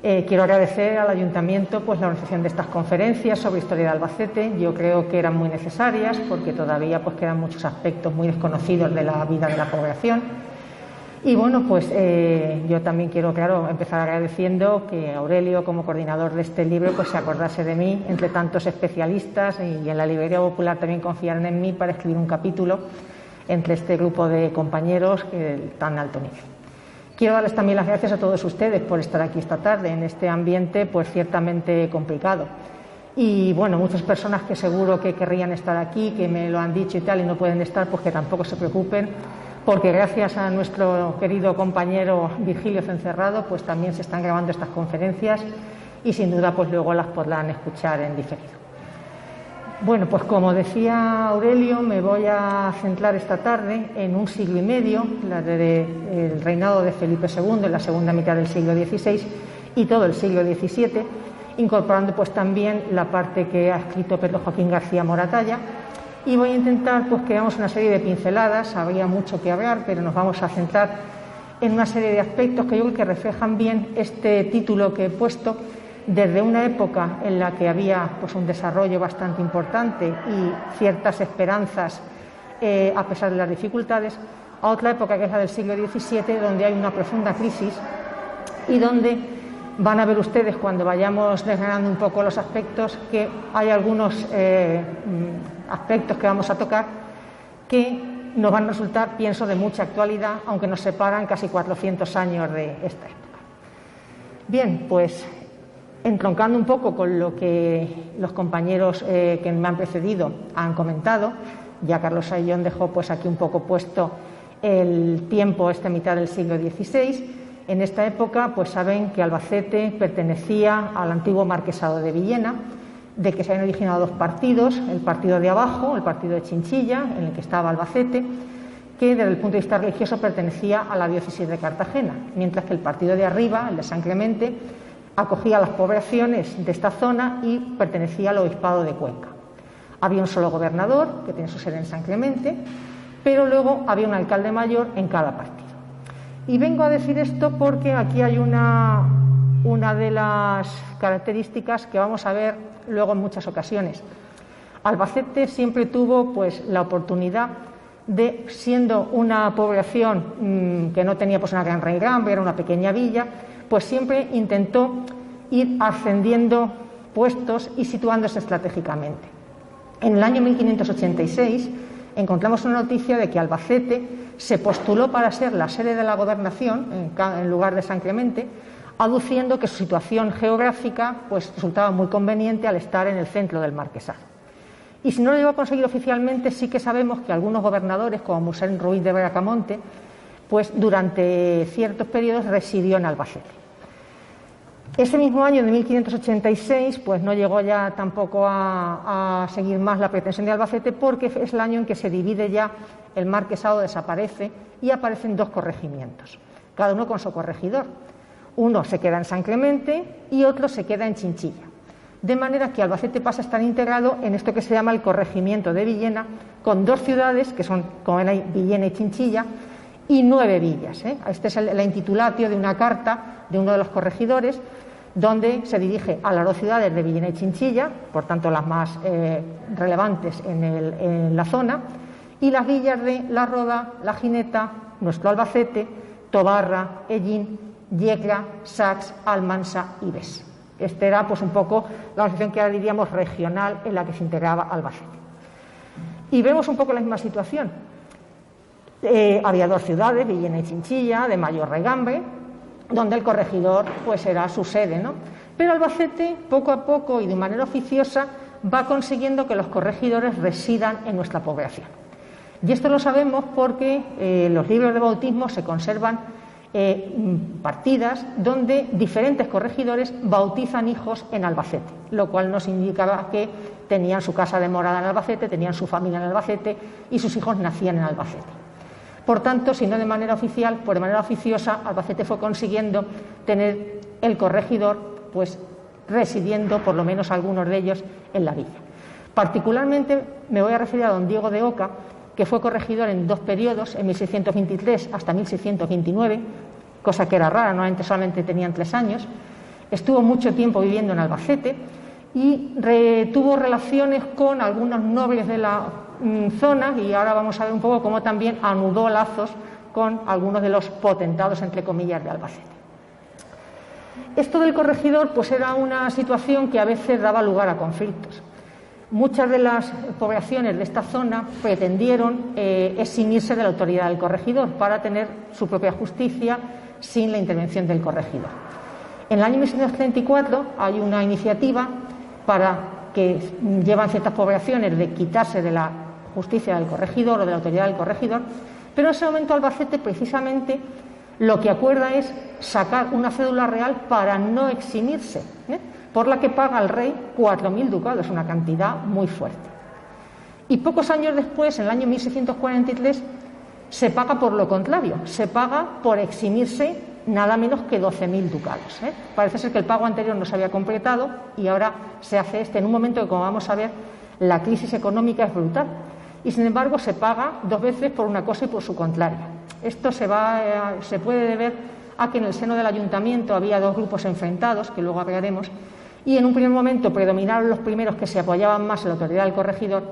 Quiero agradecer al Ayuntamiento pues, la organización de estas conferencias sobre historia de Albacete. Yo creo que eran muy necesarias porque todavía pues, quedan muchos aspectos muy desconocidos de la vida de la población. Y bueno, pues yo también quiero, claro, empezar agradeciendo que Aurelio, como coordinador de este libro, pues se acordase de mí entre tantos especialistas y en la Librería Popular también confiaron en mí para escribir un capítulo entre este grupo de compañeros tan alto nivel. Quiero darles también las gracias a todos ustedes por estar aquí esta tarde en este ambiente pues ciertamente complicado. Y bueno, muchas personas que seguro que querrían estar aquí, que me lo han dicho y tal y no pueden estar, pues que tampoco se preocupen, porque gracias a nuestro querido compañero Virgilio Cencerrado pues también se están grabando estas conferencias y sin duda pues luego las podrán escuchar en diferido. Bueno, pues como decía Aurelio, me voy a centrar esta tarde en un siglo y medio, el reinado de Felipe II en la segunda mitad del siglo XVI y todo el siglo XVII, incorporando pues también la parte que ha escrito Pedro Joaquín García Moratalla, y voy a intentar pues que hagamos una serie de pinceladas. Habría mucho que hablar, pero nos vamos a centrar en una serie de aspectos que yo creo que reflejan bien este título que he puesto, desde una época en la que había pues, un desarrollo bastante importante y ciertas esperanzas a pesar de las dificultades, a otra época que es la del siglo XVII, donde hay una profunda crisis y donde van a ver ustedes cuando vayamos desgranando un poco los aspectos que hay algunos aspectos que vamos a tocar que nos van a resultar, pienso, de mucha actualidad, aunque nos separan casi 400 años de esta época. Bien, pues entroncando un poco con lo que los compañeros que me han precedido han comentado, ya Carlos Ayllón dejó pues aquí un poco puesto el tiempo, esta mitad del siglo XVI. En esta época pues saben que Albacete pertenecía al antiguo marquesado de Villena, de que se habían originado dos partidos, el partido de abajo, el partido de Chinchilla, en el que estaba Albacete, que desde el punto de vista religioso pertenecía a la diócesis de Cartagena, mientras que el partido de arriba, el de San Clemente, acogía a las poblaciones de esta zona y pertenecía al obispado de Cuenca. Había un solo gobernador, que tiene su sede en San Clemente, pero luego había un alcalde mayor en cada partido. Y vengo a decir esto porque aquí hay una de las características que vamos a ver luego en muchas ocasiones. Albacete siempre tuvo pues, la oportunidad de, siendo una población que no tenía pues, una gran raigambre, era una pequeña villa, pues siempre intentó ir ascendiendo puestos y situándose estratégicamente. En el año 1586 encontramos una noticia de que Albacete se postuló para ser la sede de la gobernación en lugar de San Clemente, aduciendo que su situación geográfica pues, resultaba muy conveniente al estar en el centro del marquesado. Y si no lo llegó a conseguir oficialmente, sí que sabemos que algunos gobernadores, como Musén Ruiz de Bracamonte, pues durante ciertos periodos residió en Albacete. Ese mismo año de 1586 pues no llegó ya tampoco a seguir más la pretensión de Albacete, porque es el año en que se divide ya el marquesado, desaparece y aparecen dos corregimientos, cada uno con su corregidor. Uno se queda en San Clemente y otro se queda en Chinchilla, de manera que Albacete pasa a estar integrado en esto que se llama el corregimiento de Villena, con dos ciudades que son, como ven ahí, Villena y Chinchilla, y 9 villas. Este es el intitulatio de una carta de uno de los corregidores, donde se dirige a las dos ciudades de Villena y Chinchilla, por tanto las más relevantes en la zona, y las villas de La Roda, La Gineta, nuestro Albacete, Tobarra, Ellín, Yecla, Sax, Almansa y Bes. Esta era pues un poco la organización que ahora diríamos regional en la que se integraba Albacete. Y vemos un poco la misma situación. Había dos ciudades, Villena y Chinchilla, de mayor regambre, donde el corregidor pues era su sede, ¿no? Pero Albacete, poco a poco y de manera oficiosa, va consiguiendo que los corregidores residan en nuestra población. Y esto lo sabemos porque en los libros de bautismo se conservan partidas donde diferentes corregidores bautizan hijos en Albacete, lo cual nos indicaba que tenían su casa de morada en Albacete, tenían su familia en Albacete y sus hijos nacían en Albacete. Por tanto, si no de manera oficial, pues de manera oficiosa, Albacete fue consiguiendo tener el corregidor pues residiendo, por lo menos algunos de ellos, en la villa. Particularmente me voy a referir a don Diego de Oca, que fue corregidor en dos periodos, en 1623 hasta 1629, cosa que era rara, normalmente solamente tenían 3 años, Estuvo mucho tiempo viviendo en Albacete y tuvo relaciones con algunos nobles de la zona, y ahora vamos a ver un poco cómo también anudó lazos con algunos de los potentados, entre comillas, de Albacete. Esto del corregidor pues era una situación que a veces daba lugar a conflictos. Muchas de las poblaciones de esta zona pretendieron eximirse de la autoridad del corregidor para tener su propia justicia sin la intervención del corregidor. En el año 1634 hay una iniciativa para que llevan ciertas poblaciones de quitarse de la justicia del corregidor o de la autoridad del corregidor, pero en ese momento Albacete precisamente lo que acuerda es sacar una cédula real para no eximirse, por la que paga al rey 4.000 ducados, una cantidad muy fuerte. Y pocos años después, en el año 1643, se paga por lo contrario, se paga por eximirse nada menos que 12.000 ducados. Parece ser que el pago anterior no se había completado y ahora se hace este en un momento que, como vamos a ver, la crisis económica es brutal. Y sin embargo se paga 2 veces por una cosa y por su contraria. Esto se puede deber a que en el seno del ayuntamiento había 2 grupos enfrentados, que luego hablaremos, y en un primer momento predominaron los primeros que se apoyaban más en la autoridad del corregidor,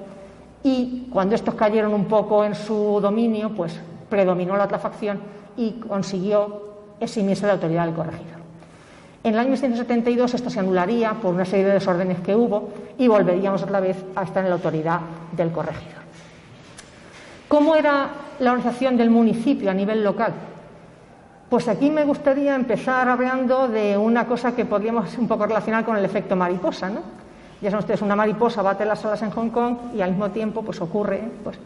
y cuando estos cayeron un poco en su dominio, pues predominó la otra facción y consiguió eximirse de la autoridad del corregidor. En el año 1672 esto se anularía por una serie de desórdenes que hubo y volveríamos otra vez a estar en la autoridad del corregidor. ¿Cómo era la organización del municipio a nivel local? Pues aquí me gustaría empezar hablando de una cosa que podríamos un poco relacionar con el efecto mariposa, ¿no? Ya saben ustedes, una mariposa bate las alas en Hong Kong y al mismo tiempo pues ocurre, pues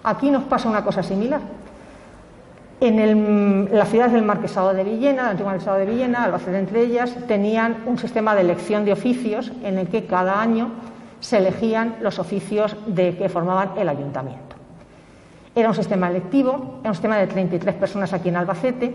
aquí nos pasa una cosa similar. En las ciudades del Marquesado de Villena, el antiguo Marquesado de Villena, Albacete entre ellas, tenían un sistema de elección de oficios en el que cada año se elegían los oficios que formaban el ayuntamiento. Era un sistema electivo, era un sistema de 33 personas aquí en Albacete.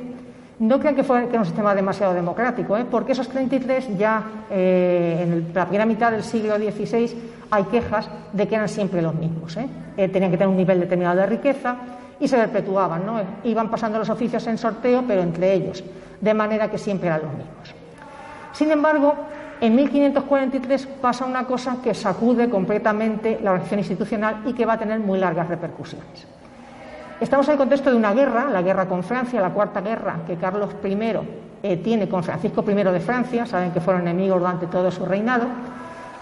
No crean que era un sistema demasiado democrático, porque esos 33 ya en la primera mitad del siglo XVI hay quejas de que eran siempre los mismos. Tenían que tener un nivel determinado de riqueza y se perpetuaban, ¿no? Iban pasando los oficios en sorteo, pero entre ellos, de manera que siempre eran los mismos. Sin embargo, en 1543 pasa una cosa que sacude completamente la organización institucional y que va a tener muy largas repercusiones. Estamos en el contexto de una guerra, la guerra con Francia, la cuarta guerra que Carlos I tiene con Francisco I de Francia, saben que fueron enemigos durante todo su reinado.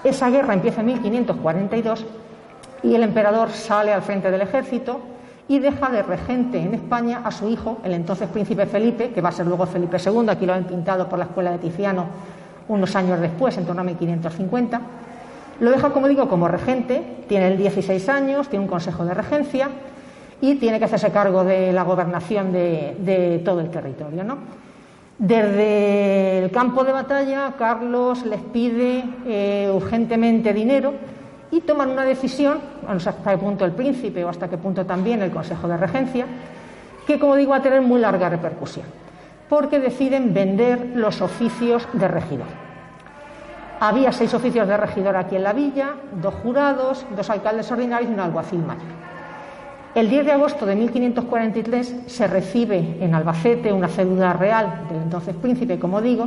Esa guerra empieza en 1542 y el emperador sale al frente del ejército y deja de regente en España a su hijo, el entonces príncipe Felipe, que va a ser luego Felipe II, aquí lo han pintado por la escuela de Tiziano unos años después, en torno a 1550. Lo deja, como digo, como regente, tiene él 16 años, tiene un consejo de regencia y tiene que hacerse cargo de la gobernación de todo el territorio, ¿no? Desde el campo de batalla, Carlos les pide urgentemente dinero y toman una decisión, no sé hasta qué punto el príncipe o hasta qué punto también el consejo de regencia, que, como digo, va a tener muy larga repercusión, porque deciden vender los oficios de regidor. Había 6 oficios de regidor aquí en la villa, 2 jurados, 2 alcaldes ordinarios y un alguacil mayor. El 10 de agosto de 1543 se recibe en Albacete una cédula real del entonces príncipe, como digo,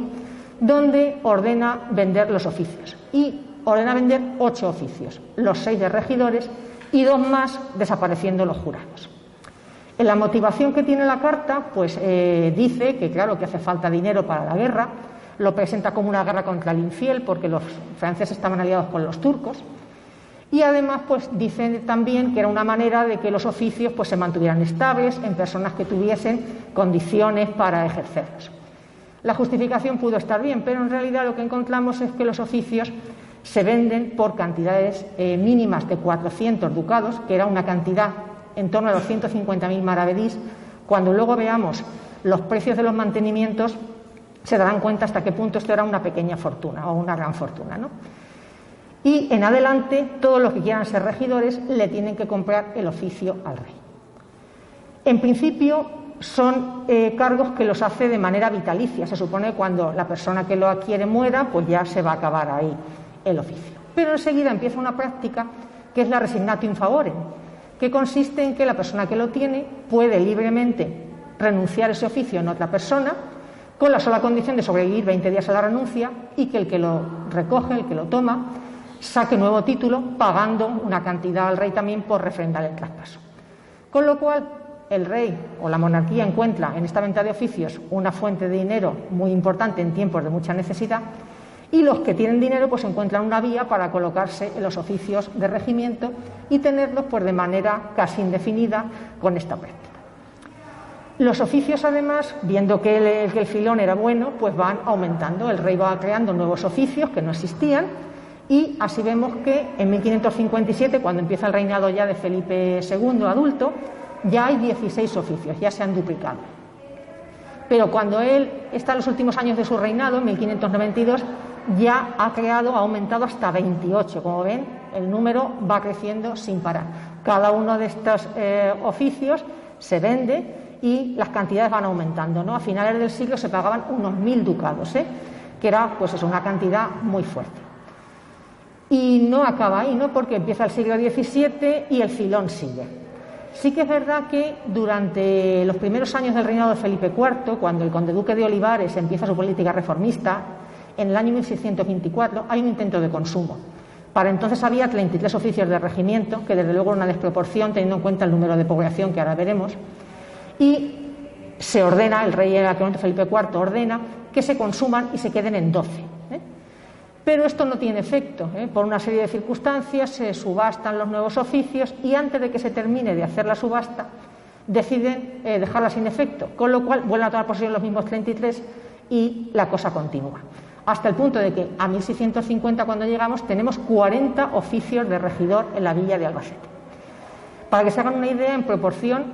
donde ordena vender los oficios. Y ordena vender 8 oficios, los 6 de regidores y 2 más desapareciendo los jurados. En la motivación que tiene la carta, pues dice que claro que hace falta dinero para la guerra, lo presenta como una guerra contra el infiel porque los franceses estaban aliados con los turcos. Y además pues dicen también que era una manera de que los oficios pues se mantuvieran estables en personas que tuviesen condiciones para ejercerlos. La justificación pudo estar bien, pero en realidad lo que encontramos es que los oficios se venden por cantidades mínimas de 400 ducados, que era una cantidad en torno a los 150.000 maravedís. Cuando luego veamos los precios de los mantenimientos se darán cuenta hasta qué punto esto era una pequeña fortuna o una gran fortuna, ¿no? Y en adelante todos los que quieran ser regidores le tienen que comprar el oficio al rey. En principio son cargos que los hace de manera vitalicia. Se supone que cuando la persona que lo adquiere muera, pues ya se va a acabar ahí el oficio. Pero enseguida empieza una práctica que es la resignatio in favorem, que consiste en que la persona que lo tiene puede libremente renunciar a ese oficio en otra persona, con la sola condición de sobrevivir 20 días a la renuncia y que el que lo recoge, el que lo toma, saque nuevo título, pagando una cantidad al rey también por refrendar el traspaso. Con lo cual, el rey o la monarquía encuentra en esta venta de oficios una fuente de dinero muy importante en tiempos de mucha necesidad, y los que tienen dinero pues encuentran una vía para colocarse en los oficios de regimiento y tenerlos pues de manera casi indefinida con esta práctica. Los oficios, además, viendo que el filón era bueno, pues van aumentando. El rey va creando nuevos oficios que no existían, y así vemos que en 1557, cuando empieza el reinado ya de Felipe II adulto, ya hay 16 oficios, ya se han duplicado. Pero cuando él está en los últimos años de su reinado, en 1592, ya ha aumentado hasta 28. Como ven, el número va creciendo sin parar. Cada uno de estos oficios se vende y las cantidades van aumentando, ¿no? A finales del siglo se pagaban unos 1000 ducados, que era pues eso, una cantidad muy fuerte. Y no acaba ahí, ¿no? Porque empieza el siglo XVII y el filón sigue. Sí que es verdad que durante los primeros años del reinado de Felipe IV, cuando el conde duque de Olivares empieza su política reformista, en el año 1624 hay un intento de consumo. Para entonces había 33 oficios de regimiento, que desde luego era una desproporción teniendo en cuenta el número de población que ahora veremos, y se ordena, el rey en aquel momento Felipe IV ordena que se consuman y se queden en 12. Pero esto no tiene efecto, por una serie de circunstancias se subastan los nuevos oficios y antes de que se termine de hacer la subasta deciden dejarla sin efecto, con lo cual vuelven a tomar posesión los mismos 33 y la cosa continúa. Hasta el punto de que a 1650, cuando llegamos, tenemos 40 oficios de regidor en la villa de Albacete. Para que se hagan una idea, en proporción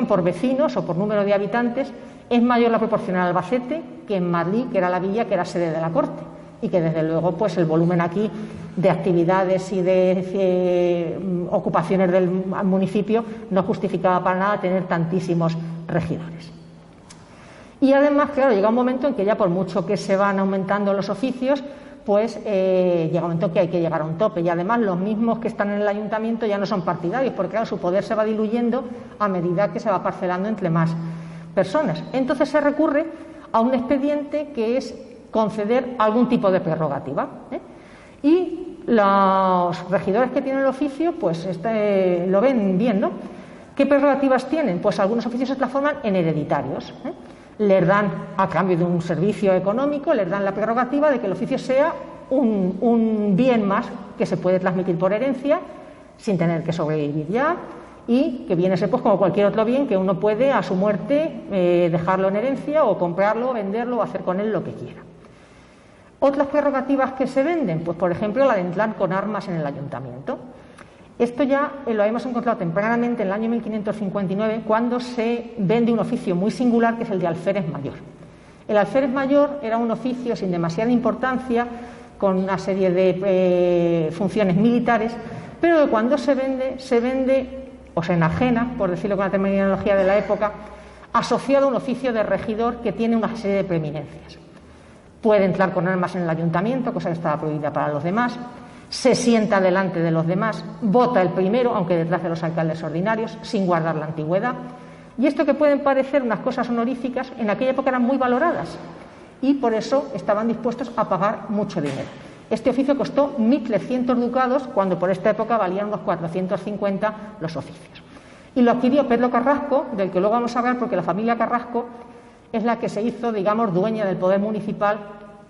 por vecinos o por número de habitantes, es mayor la proporción en Albacete que en Madrid, que era la villa que era sede de la corte, y que desde luego pues el volumen aquí de actividades y de ocupaciones del municipio no justificaba para nada tener tantísimos regidores. Y además, claro, llega un momento en que ya por mucho que se van aumentando los oficios, pues llega un momento que hay que llegar a un tope, y además los mismos que están en el ayuntamiento ya no son partidarios, porque claro, su poder se va diluyendo a medida que se va parcelando entre más personas. Entonces se recurre a un expediente que es conceder algún tipo de prerrogativa, y los regidores que tienen el oficio pues lo ven bien, ¿no? ¿Qué prerrogativas tienen? Pues algunos oficios se transforman en hereditarios, les dan, a cambio de un servicio económico, les dan la prerrogativa de que el oficio sea un bien más que se puede transmitir por herencia sin tener que sobrevivir ya, y que viene a ser pues como cualquier otro bien que uno puede a su muerte dejarlo en herencia o comprarlo, venderlo o hacer con él lo que quiera. Otras prerrogativas que se venden, pues por ejemplo la de entrar con armas en el ayuntamiento. Esto ya lo hemos encontrado tempranamente en el año 1559, cuando se vende un oficio muy singular que es el de alférez mayor. El alférez mayor era un oficio sin demasiada importancia, con una serie de funciones militares, pero que cuando se vende o se enajena, por decirlo con la terminología de la época, asociado a un oficio de regidor que tiene una serie de preeminencias. Puede entrar con armas en el ayuntamiento, cosa que estaba prohibida para los demás, se sienta delante de los demás, vota el primero, aunque detrás de los alcaldes ordinarios, sin guardar la antigüedad. Y esto, que pueden parecer unas cosas honoríficas, en aquella época eran muy valoradas y por eso estaban dispuestos a pagar mucho dinero. Este oficio costó 1.300 ducados, cuando por esta época valían unos 450 los oficios. Y lo adquirió Pedro Carrasco, del que luego vamos a hablar, porque la familia Carrasco es la que se hizo, digamos, dueña del poder municipal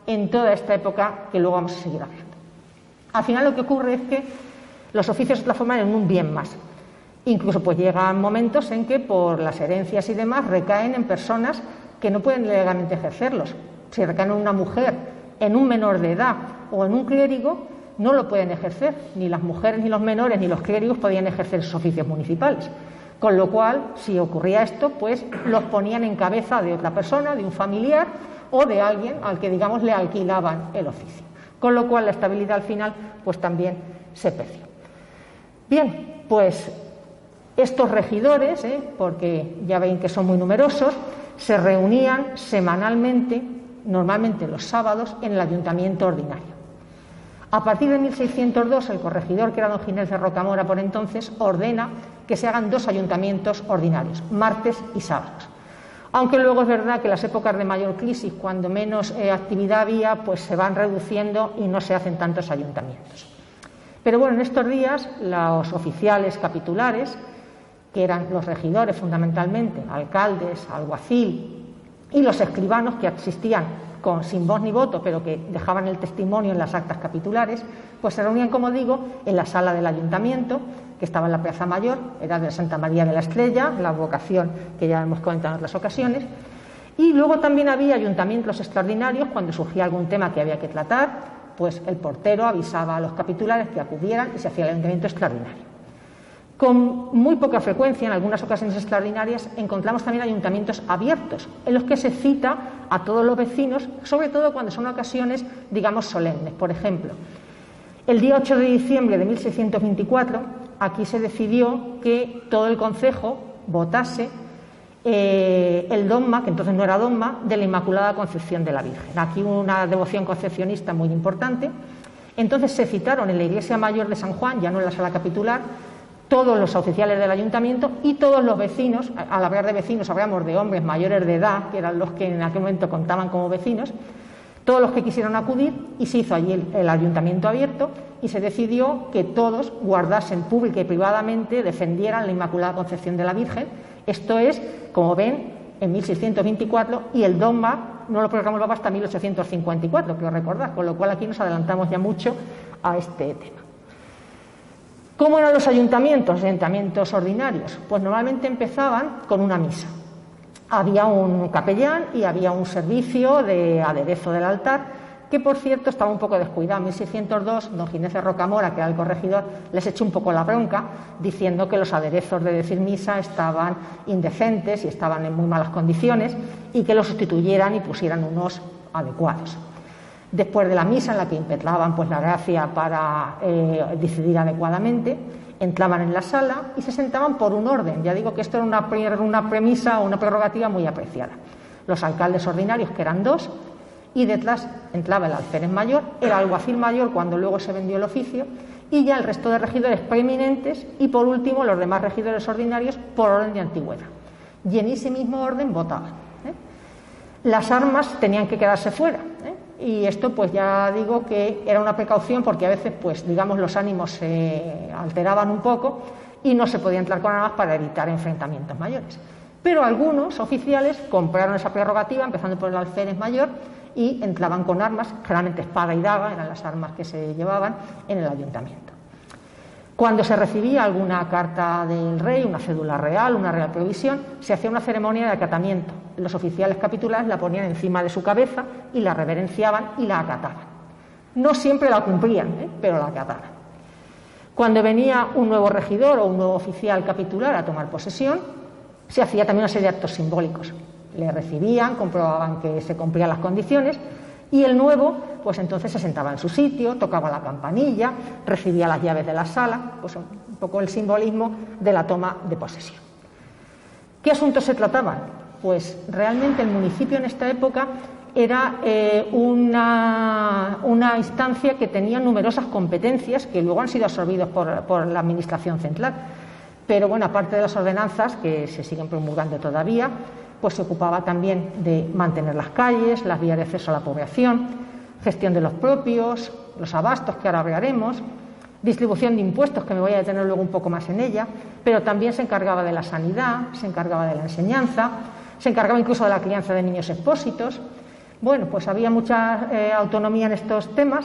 en toda esta época, que luego vamos a seguir hablando. Al final lo que ocurre es que los oficios se transforman en un bien más. Incluso pues llegan momentos en que por las herencias y demás recaen en personas que no pueden legalmente ejercerlos. Si recaen en una mujer, en un menor de edad o en un clérigo, no lo pueden ejercer. Ni las mujeres, ni los menores, ni los clérigos podían ejercer esos oficios municipales. Con lo cual, si ocurría esto, pues los ponían en cabeza de otra persona, de un familiar o de alguien al que, digamos, le alquilaban el oficio. Con lo cual la estabilidad al final pues también se perdió. Bien, pues estos regidores, porque ya ven que son muy numerosos, se reunían semanalmente, normalmente los sábados, en el ayuntamiento ordinario. A partir de 1602, el corregidor, que era don Ginés de Rocamora por entonces, ordena que se hagan 2 ayuntamientos ordinarios, martes y sábados. Aunque luego es verdad que las épocas de mayor crisis, cuando menos actividad había, pues se van reduciendo y no se hacen tantos ayuntamientos. Pero bueno, en estos días los oficiales capitulares, que eran los regidores fundamentalmente, alcaldes, alguacil y los escribanos que existían sin voz ni voto, pero que dejaban el testimonio en las actas capitulares, pues se reunían, como digo, en la sala del ayuntamiento, que estaba en la Plaza Mayor, era de Santa María de la Estrella, la advocación que ya hemos comentado en otras ocasiones, y luego también había ayuntamientos extraordinarios cuando surgía algún tema que había que tratar, pues el portero avisaba a los capitulares que acudieran y se hacía el ayuntamiento extraordinario. Con muy poca frecuencia, en algunas ocasiones extraordinarias, encontramos también ayuntamientos abiertos, en los que se cita a todos los vecinos, sobre todo cuando son ocasiones, digamos, solemnes. Por ejemplo, el día 8 de diciembre de 1624, aquí se decidió que todo el concejo votase el dogma, que entonces no era dogma, de la Inmaculada Concepción de la Virgen. Aquí hubo una devoción concepcionista muy importante. Entonces se citaron en la Iglesia Mayor de San Juan, ya no en la sala capitular, todos los oficiales del ayuntamiento y todos los vecinos. Al hablar de vecinos hablamos de hombres mayores de edad, que eran los que en aquel momento contaban como vecinos, todos los que quisieron acudir, y se hizo allí el ayuntamiento abierto y se decidió que todos guardasen pública y privadamente, defendieran la Inmaculada Concepción de la Virgen. Esto es, como ven, en 1624, y el dogma no lo proclamó el Papa hasta 1854, creo recordar, con lo cual aquí nos adelantamos ya mucho a este tema. ¿Cómo eran los ayuntamientos ordinarios? Pues normalmente empezaban con una misa. Había un capellán y había un servicio de aderezo del altar, que por cierto estaba un poco descuidado. En 1602, don Ginés de Rocamora, que era el corregidor, les echó un poco la bronca, diciendo que los aderezos de decir misa estaban indecentes y estaban en muy malas condiciones, y que los sustituyeran y pusieran unos adecuados. Después de la misa, en la que impetraban pues la gracia para decidir adecuadamente, entraban en la sala y se sentaban por un orden. Ya digo que esto era una premisa o una prerrogativa muy apreciada. Los alcaldes ordinarios, que eran 2, y detrás entraba el alférez mayor, el alguacil mayor cuando luego se vendió el oficio, y ya el resto de regidores preeminentes, y por último los demás regidores ordinarios por orden de antigüedad. Y en ese mismo orden votaban. Las armas tenían que quedarse fuera. Y esto pues ya digo que era una precaución, porque a veces pues digamos los ánimos se alteraban un poco y no se podía entrar con armas para evitar enfrentamientos mayores. Pero algunos oficiales compraron esa prerrogativa, empezando por el alférez mayor, y entraban con armas, generalmente espada y daga eran las armas que se llevaban en el ayuntamiento. Cuando se recibía alguna carta del rey, una cédula real, una real provisión, se hacía una ceremonia de acatamiento. Los oficiales capitulares la ponían encima de su cabeza y la reverenciaban y la acataban. No siempre la cumplían, pero la acataban. Cuando venía un nuevo regidor o un nuevo oficial capitular a tomar posesión, se hacía también una serie de actos simbólicos. Le recibían, comprobaban que se cumplían las condiciones, y el nuevo, pues entonces se sentaba en su sitio, tocaba la campanilla, recibía las llaves de la sala, pues un poco el simbolismo de la toma de posesión. ¿Qué asuntos se trataban? Pues realmente el municipio en esta época era una instancia que tenía numerosas competencias que luego han sido absorbidos por la administración central. Pero bueno, aparte de las ordenanzas que se siguen promulgando todavía, pues se ocupaba también de mantener las calles, las vías de acceso a la población, gestión de los propios, los abastos, que ahora hablaremos, distribución de impuestos, que me voy a detener luego un poco más en ella, pero también se encargaba de la sanidad, se encargaba de la enseñanza, se encargaba incluso de la crianza de niños expósitos. Bueno, pues había mucha autonomía en estos temas,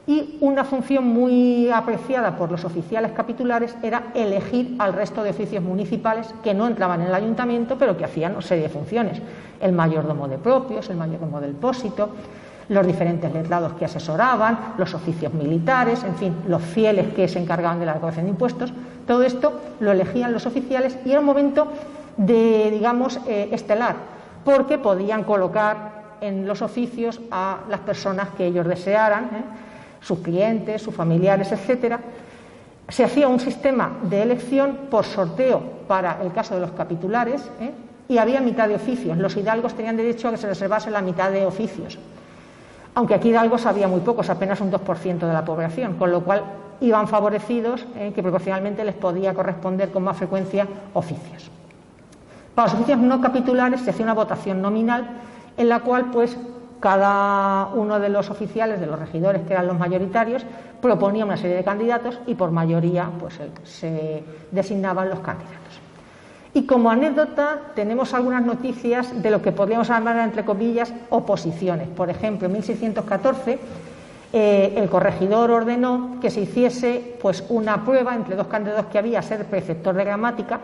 y una función muy apreciada por los oficiales capitulares era elegir al resto de oficios municipales que no entraban en el ayuntamiento, pero que hacían una serie de funciones: el mayordomo de propios, el mayordomo del pósito, los diferentes letrados que asesoraban, los oficios militares, en fin, los fieles que se encargaban de la recaudación de impuestos. Todo esto lo elegían los oficiales, y era un momento de, digamos, estelar, porque podían colocar en los oficios a las personas que ellos desearan, sus clientes, sus familiares, etcétera. Se hacía un sistema de elección por sorteo para el caso de los capitulares, y había mitad de oficios. Los hidalgos tenían derecho a que se reservase la mitad de oficios, aunque aquí hidalgos había muy pocos, apenas un 2% de la población, con lo cual iban favorecidos, que proporcionalmente les podía corresponder con más frecuencia oficios. Para los oficios no capitulares se hacía una votación nominal en la cual pues cada uno de los oficiales, de los regidores que eran los mayoritarios, proponía una serie de candidatos y por mayoría pues se designaban los candidatos. Y como anécdota tenemos algunas noticias de lo que podríamos llamar, entre comillas, oposiciones. Por ejemplo, en 1614 el corregidor ordenó que se hiciese pues una prueba entre dos candidatos que había a ser preceptor de gramática.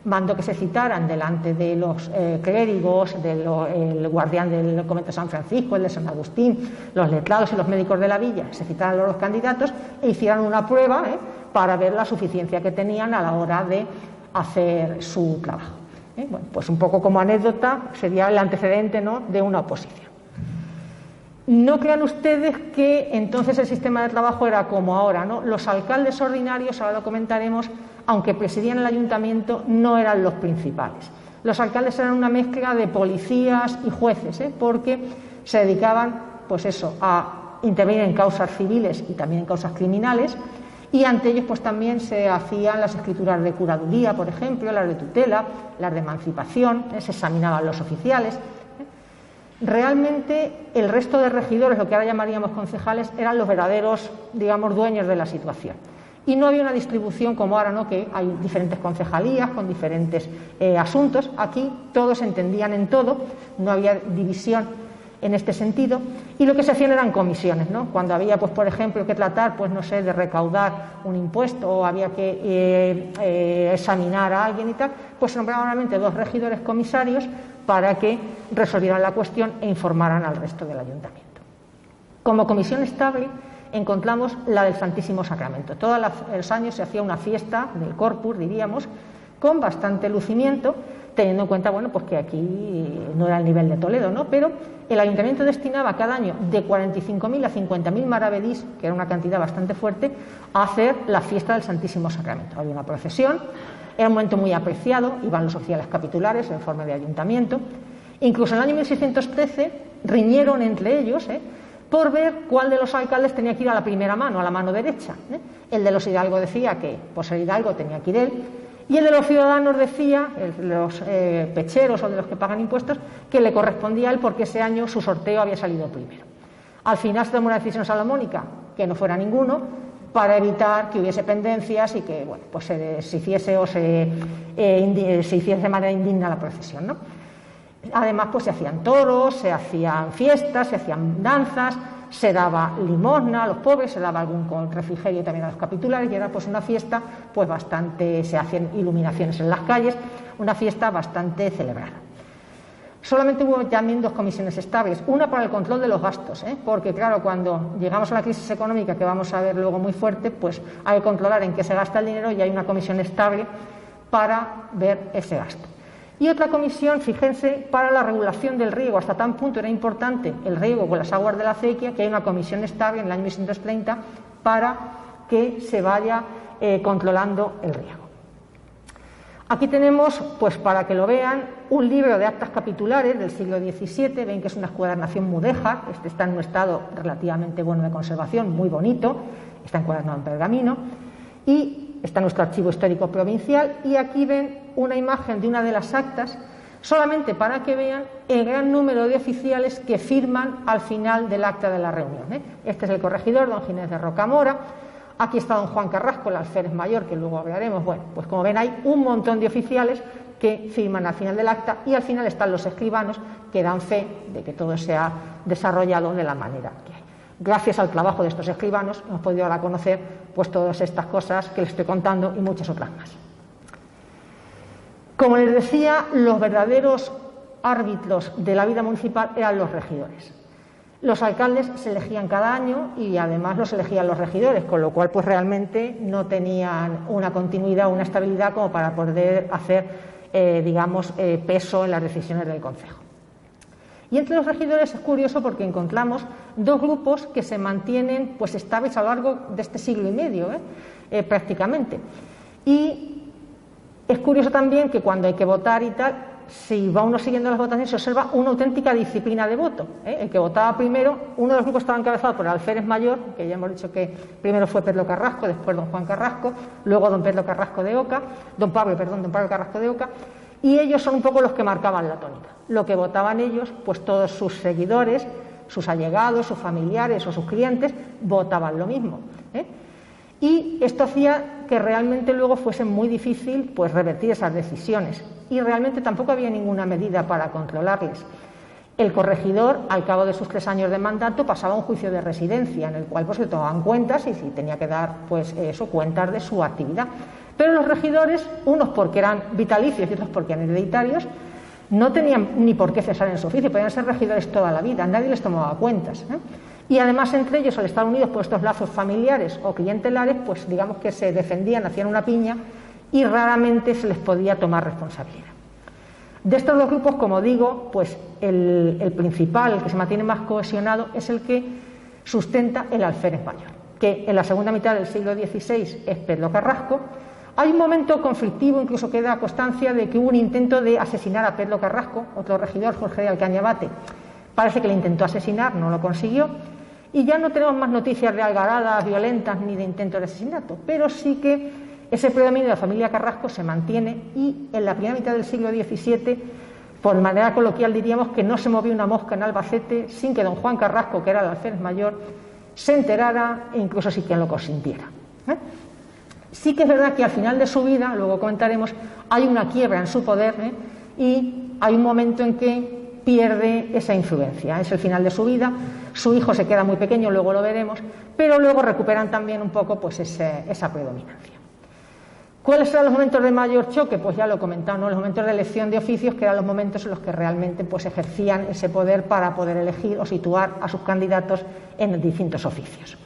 Mandó que se citaran delante de los clérigos, el guardián del convento de San Francisco, el de San Agustín, los letrados y los médicos de la villa, se citaran a los candidatos e hicieran una prueba para ver la suficiencia que tenían a la hora de hacer su trabajo. Bueno, pues un poco como anécdota sería el antecedente, ¿no?, de una oposición. No crean ustedes que entonces el sistema de trabajo era como ahora, ¿no? Los alcaldes ordinarios, ahora lo comentaremos, aunque presidían el ayuntamiento, no eran los principales. Los alcaldes eran una mezcla de policías y jueces, porque se dedicaban, pues eso, a intervenir en causas civiles y también en causas criminales, y ante ellos pues también se hacían las escrituras de curaduría, por ejemplo, las de tutela, las de emancipación, se examinaban los oficiales. Realmente el resto de regidores, lo que ahora llamaríamos concejales, eran los verdaderos, digamos, dueños de la situación. Y no había una distribución como ahora, ¿no?, que hay diferentes concejalías con diferentes asuntos. Aquí todos se entendían en todo, no había división en este sentido, y lo que se hacían eran comisiones, ¿no? Cuando había, pues por ejemplo, que tratar, pues no sé, de recaudar un impuesto o había que examinar a alguien y tal, pues se nombraban normalmente dos regidores comisarios para que resolvieran la cuestión e informaran al resto del ayuntamiento. Como comisión estable encontramos la del Santísimo Sacramento. Todos los años se hacía una fiesta del Corpus, diríamos, con bastante lucimiento, teniendo en cuenta, bueno, pues que aquí no era el nivel de Toledo, ¿no? Pero el ayuntamiento destinaba cada año de 45.000 a 50.000 maravedís, que era una cantidad bastante fuerte, a hacer la fiesta del Santísimo Sacramento. Había una procesión, era un momento muy apreciado, iban los oficiales capitulares en forma de ayuntamiento. Incluso en el año 1613 riñeron entre ellos, por ver cuál de los alcaldes tenía que ir a la primera mano, a la mano derecha. El de los hidalgos decía que por ser hidalgo tenía que ir él, y el de los ciudadanos decía, los pecheros o de los que pagan impuestos, que le correspondía a él porque ese año su sorteo había salido primero. Al final se tomó una decisión salomónica, que no fuera ninguno, para evitar que hubiese pendencias y que, bueno, pues se hiciese o se hiciese de manera indigna la procesión, ¿no? Además, pues se hacían toros, se hacían fiestas, se hacían danzas, se daba limosna a los pobres, se daba algún refrigerio también a los capitulares, y era pues una fiesta pues bastante, se hacían iluminaciones en las calles, una fiesta bastante celebrada. Solamente hubo también dos comisiones estables, una para el control de los gastos, porque claro, cuando llegamos a la crisis económica, que vamos a ver luego muy fuerte, pues hay que controlar en qué se gasta el dinero y hay una comisión estable para ver ese gasto. Y otra comisión, fíjense, para la regulación del riego. Hasta tan punto era importante el riego con las aguas de la acequia que hay una comisión estable en el año 1630 para que se vaya controlando el riego. Aquí tenemos, pues para que lo vean, un libro de actas capitulares del siglo XVII. Ven que es una encuadernación mudéjar, este está en un estado relativamente bueno de conservación, muy bonito, está encuadernado en pergamino, y está nuestro archivo histórico provincial, y aquí ven una imagen de una de las actas, solamente para que vean el gran número de oficiales que firman al final del acta de la reunión. Este es el corregidor, don Ginés de Rocamora. Aquí está don Juan Carrasco, el alférez mayor, que luego hablaremos. Bueno, pues como ven hay un montón de oficiales que firman al final del acta, y al final están los escribanos que dan fe de que todo se ha desarrollado de la manera que hay. Gracias al trabajo de estos escribanos hemos podido ahora conocer pues todas estas cosas que les estoy contando y muchas otras más. Como les decía, los verdaderos árbitros de la vida municipal eran los regidores. Los alcaldes se elegían cada año y además los elegían los regidores, con lo cual pues realmente no tenían una continuidad o una estabilidad como para poder hacer, peso en las decisiones del concejo. Y entre los regidores es curioso porque encontramos dos grupos que se mantienen pues estables a lo largo de este siglo y medio, prácticamente. Y es curioso también que cuando hay que votar y tal, si va uno siguiendo las votaciones, se observa una auténtica disciplina de voto. El que votaba primero, uno de los grupos estaba encabezado por el alférez mayor, que ya hemos dicho que primero fue Pedro Carrasco, después don Juan Carrasco, luego don Pablo Carrasco de Oca, y ellos son un poco los que marcaban la tónica. Lo que votaban ellos, pues todos sus seguidores, sus allegados, sus familiares o sus clientes votaban lo mismo, ¿eh? Y esto hacía que realmente luego fuese muy difícil pues revertir esas decisiones, y realmente tampoco había ninguna medida para controlarles. El corregidor, al cabo de sus 3 años de mandato, pasaba a un juicio de residencia en el cual pues se tomaban cuentas y tenía que dar pues eso, cuentas de su actividad. Pero los regidores, unos porque eran vitalicios y otros porque eran hereditarios, no tenían ni por qué cesar en su oficio, podían ser regidores toda la vida, nadie les tomaba cuentas, ¿eh? Y además entre ellos, al estar unidos por estos lazos familiares o clientelares, pues digamos que se defendían, hacían una piña y raramente se les podía tomar responsabilidad. De estos dos grupos, como digo, pues el principal, el que se mantiene más cohesionado, es el que sustenta el alférez mayor, que en la segunda mitad del siglo XVI es Pedro Carrasco. Hay un momento conflictivo, incluso queda constancia de que hubo un intento de asesinar a Pedro Carrasco, otro regidor, Jorge de Alcañabate, parece que le intentó asesinar, no lo consiguió, y ya no tenemos más noticias de algaradas violentas ni de intentos de asesinato, pero sí que ese predominio de la familia Carrasco se mantiene, y en la primera mitad del siglo XVII, por manera coloquial diríamos que no se movió una mosca en Albacete sin que don Juan Carrasco, que era el alférez mayor, se enterara e incluso sin quien lo consintiera, ¿eh? Sí que es verdad que al final de su vida, luego comentaremos, hay una quiebra en su poder, ¿eh? Y hay un momento en que pierde esa influencia, es el final de su vida, su hijo se queda muy pequeño, luego lo veremos, pero luego recuperan también un poco pues esa predominancia. ¿Cuáles eran los momentos de mayor choque? Pues ya lo he comentado, ¿no? Los momentos de elección de oficios, que eran los momentos en los que realmente pues ejercían ese poder para poder elegir o situar a sus candidatos en distintos oficios.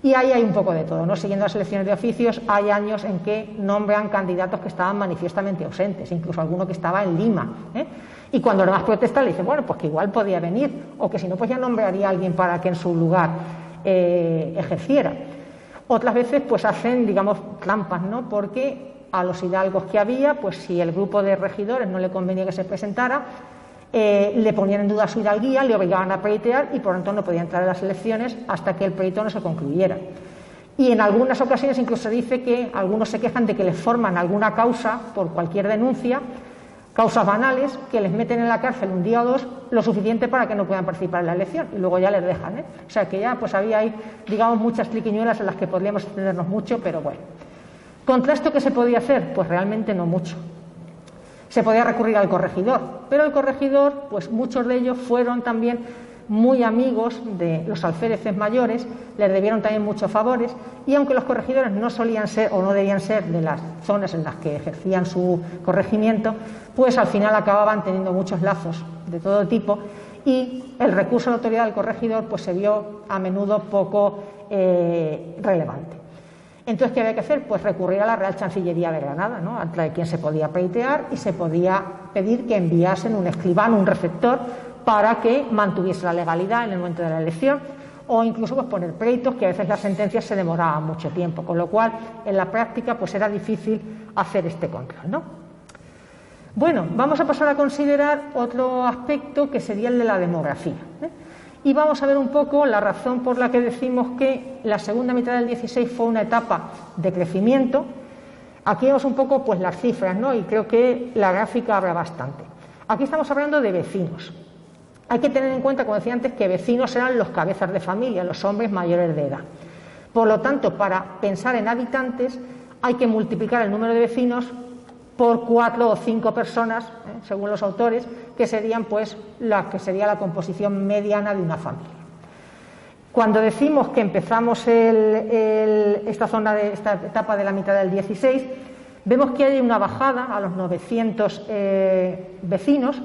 Y ahí hay un poco de todo, ¿no? Siguiendo las elecciones de oficios, hay años en que nombran candidatos que estaban manifiestamente ausentes, incluso alguno que estaba en Lima, ¿eh? Y cuando los demás protestan le dicen, bueno, pues que igual podía venir, o que si no, pues ya nombraría a alguien para que en su lugar ejerciera. Otras veces, pues hacen, digamos, trampas, ¿no? Porque a los hidalgos que había, pues si el grupo de regidores no le convenía que se presentara, le ponían en duda su hidalguía, le obligaban a pleitear y por lo tanto no podía entrar en las elecciones hasta que el pleito no se concluyera. Y en algunas ocasiones incluso se dice que algunos se quejan de que les forman alguna causa por cualquier denuncia, causas banales, que les meten en la cárcel un día o dos, lo suficiente para que no puedan participar en la elección, y luego ya les dejan, ¿eh? O sea que ya pues había ahí, digamos, muchas triquiñuelas en las que podríamos extendernos mucho, pero bueno. ¿Contra esto qué se podía hacer? Pues realmente no mucho. Se podía recurrir al corregidor, pero el corregidor, pues muchos de ellos fueron también muy amigos de los alféreces mayores, les debieron también muchos favores, y aunque los corregidores no solían ser o no debían ser de las zonas en las que ejercían su corregimiento, pues al final acababan teniendo muchos lazos de todo tipo, y el recurso a la autoridad del corregidor pues se vio a menudo poco relevante. Entonces, ¿qué había que hacer? Pues recurrir a la Real Chancillería de Granada, ¿no? Ante quien se podía pleitear y se podía pedir que enviasen un escribano, un receptor, para que mantuviese la legalidad en el momento de la elección, o incluso pues poner pleitos, que a veces las sentencias se demoraban mucho tiempo, con lo cual en la práctica pues era difícil hacer este control, ¿no? Bueno, vamos a pasar a considerar otro aspecto que sería el de la demografía, ¿eh? Y vamos a ver un poco la razón por la que decimos que la segunda mitad del 16 fue una etapa de crecimiento. Aquí vemos un poco pues las cifras, ¿no? Y creo que la gráfica habla bastante. Aquí estamos hablando de vecinos. Hay que tener en cuenta, como decía antes, que vecinos eran los cabezas de familia, los hombres mayores de edad. Por lo tanto, para pensar en habitantes hay que multiplicar el número de vecinos por 4 o 5 personas, según los autores, que serían pues la que sería la composición mediana de una familia. Cuando decimos que empezamos esta etapa de la mitad del 16, vemos que hay una bajada a los 900 vecinos,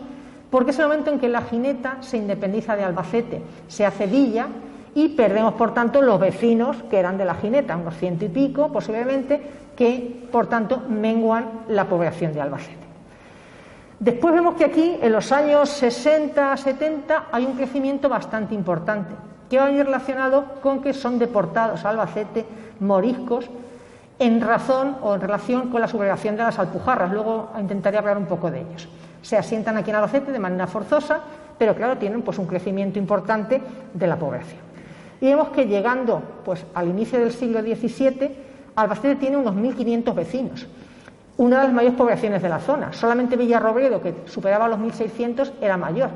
porque es el momento en que la Gineta se independiza de Albacete, se hace villa y perdemos, por tanto, los vecinos que eran de la Gineta, unos 100 y pico posiblemente, que, por tanto, menguan la población de Albacete. Después vemos que aquí, en los años 60, 70, hay un crecimiento bastante importante, que va a venir relacionado con que son deportados a Albacete moriscos en razón o en relación con la sublevación de las Alpujarras. Luego intentaré hablar un poco de ellos. Se asientan aquí en Albacete de manera forzosa, pero claro, tienen pues un crecimiento importante de la población. Y vemos que llegando pues al inicio del siglo XVII, Albacete tiene unos 1.500 vecinos. una de las mayores poblaciones de la zona. Solamente Villarrobledo, que superaba los 1.600, era mayor.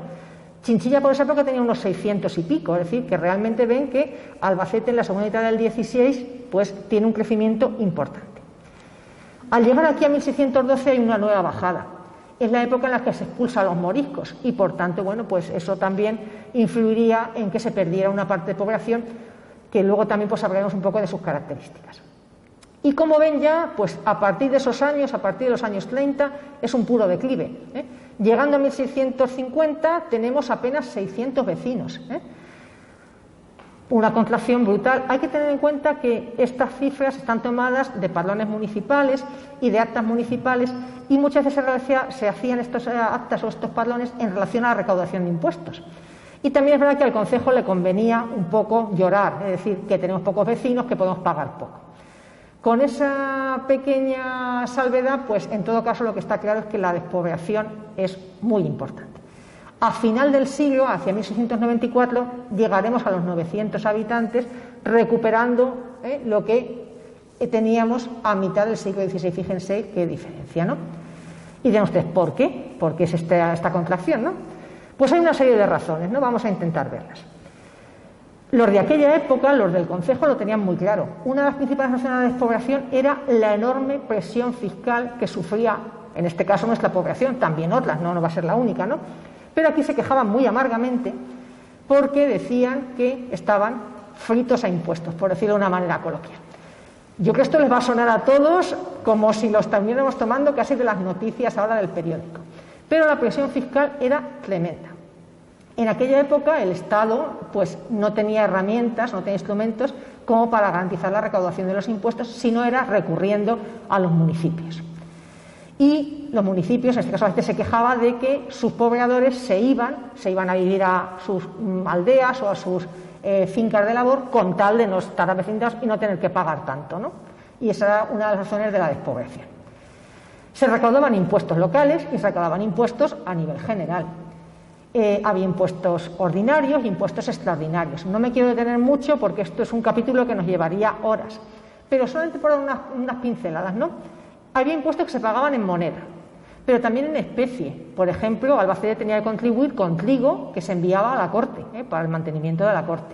Chinchilla por esa época tenía unos 600 y pico, es decir, que realmente ven que Albacete en la segunda mitad del 16 pues tiene un crecimiento importante. Al llegar aquí a 1612 hay una nueva bajada. Es la época en la que se expulsan los moriscos y por tanto, bueno, pues eso también influiría en que se perdiera una parte de población, que luego también pues hablaremos un poco de sus características. Y como ven ya, pues a partir de esos años, a partir de los años 30, es un puro declive. Llegando a 1650 tenemos apenas 600 vecinos. Una contracción brutal. Hay que tener en cuenta que estas cifras están tomadas de padrones municipales y de actas municipales y muchas veces se hacían estos actas o estos padrones en relación a la recaudación de impuestos. Y también es verdad que al concejo le convenía un poco llorar, es decir, que tenemos pocos vecinos, que podemos pagar poco. Con esa pequeña salvedad, pues en todo caso lo que está claro es que la despoblación es muy importante. A final del siglo, hacia 1694, llegaremos a los 900 habitantes, recuperando lo que teníamos a mitad del siglo XVI. Fíjense qué diferencia, ¿no? Y dirán ustedes, ¿por qué? ¿Por qué es esta contracción, no? Pues hay una serie de razones, ¿no? Vamos a intentar verlas. Los de aquella época, los del concejo, lo tenían muy claro. Una de las principales razones de la despoblación era la enorme presión fiscal que sufría, en este caso, nuestra población, también otras, no va a ser la única, ¿no? Pero aquí se quejaban muy amargamente porque decían que estaban fritos a impuestos, por decirlo de una manera coloquial. Yo creo que esto les va a sonar a todos como si lo estuviéramos tomando casi de las noticias ahora del periódico. Pero la presión fiscal era tremenda. En aquella época el Estado pues no tenía herramientas, no tenía instrumentos como para garantizar la recaudación de los impuestos, sino era recurriendo a los municipios. Y los municipios, en este caso a veces se quejaba de que sus pobladores se iban a vivir a sus aldeas o a sus fincas de labor con tal de no estar avecindados y no tener que pagar tanto, ¿no? Y esa era una de las razones de la despoblación. Se recaudaban impuestos locales y se recaudaban impuestos a nivel general. Había impuestos ordinarios e impuestos extraordinarios. No me quiero detener mucho porque esto es un capítulo que nos llevaría horas, pero solamente por dar unas pinceladas, ¿no? Había impuestos que se pagaban en moneda, pero también en especie. Por ejemplo, Albacete tenía que contribuir con trigo que se enviaba a la corte, para el mantenimiento de la corte.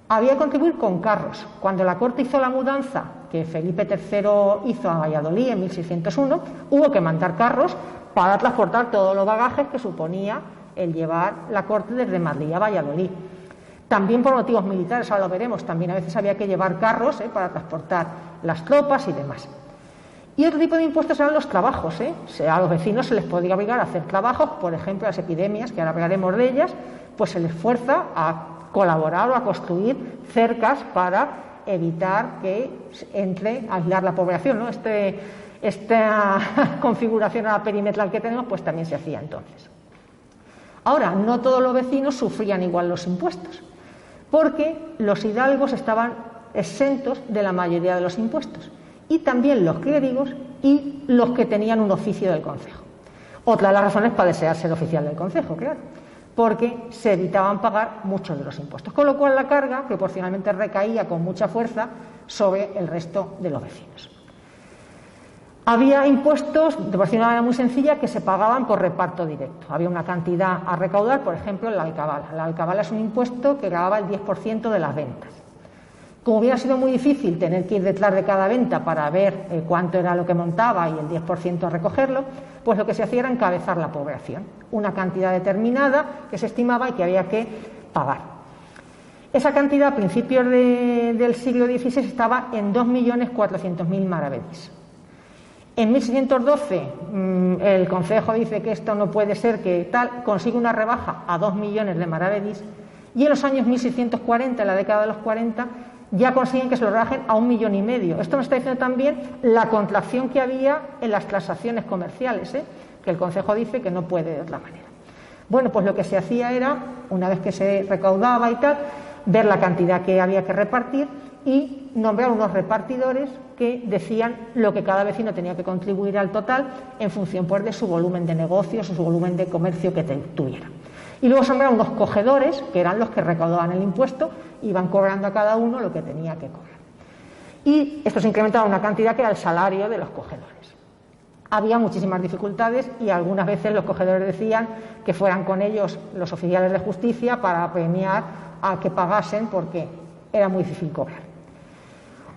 Había que contribuir con carros. Cuando la corte hizo la mudanza que Felipe III hizo a Valladolid en 1601, hubo que mandar carros para transportar todos los bagajes que suponía el llevar la corte desde Madrid a Valladolid. También por motivos militares, ahora lo veremos, también a veces había que llevar carros para transportar las tropas y demás. Y otro tipo de impuestos eran los trabajos. A los vecinos se les podía obligar a hacer trabajos, por ejemplo, las epidemias, que ahora hablaremos de ellas, pues se les fuerza a colaborar o a construir cercas para evitar que entre a aislar la población, ¿no? Esta configuración a la perimetral que tenemos, pues también se hacía entonces. Ahora, no todos los vecinos sufrían igual los impuestos, porque los hidalgos estaban exentos de la mayoría de los impuestos, y también los clérigos y los que tenían un oficio del concejo. Otra de las razones para desear ser oficial del concejo, claro, porque se evitaban pagar muchos de los impuestos, con lo cual la carga proporcionalmente recaía con mucha fuerza sobre el resto de los vecinos. Había impuestos, de una manera muy sencilla, que se pagaban por reparto directo. Había una cantidad a recaudar, por ejemplo, la alcabala. La alcabala es un impuesto que grababa el 10% de las ventas. Como hubiera sido muy difícil tener que ir detrás de cada venta para ver cuánto era lo que montaba y el 10% a recogerlo, pues lo que se hacía era encabezar la población. Una cantidad determinada que se estimaba y que había que pagar. Esa cantidad a principios del siglo XVI estaba en 2.400.000 maravedís. En 1612 el concejo dice que esto no puede ser, que tal, consigue una rebaja a 2 millones de maravedís, y en los años 1640, en la década de los 40, ya consiguen que se lo rebajen a 1,5 millones. Esto nos está diciendo también la contracción que había en las transacciones comerciales, que el concejo dice que no puede de otra manera. Bueno, pues lo que se hacía era, una vez que se recaudaba y tal, ver la cantidad que había que repartir y nombrar unos repartidores que decían lo que cada vecino tenía que contribuir al total en función pues, de su volumen de negocios o su volumen de comercio que tuviera. Y luego se nombraron unos cogedores, que eran los que recaudaban el impuesto, iban cobrando a cada uno lo que tenía que cobrar. Y esto se incrementaba una cantidad que era el salario de los cogedores. Había muchísimas dificultades y algunas veces los cogedores decían que fueran con ellos los oficiales de justicia para premiar a que pagasen porque era muy difícil cobrar.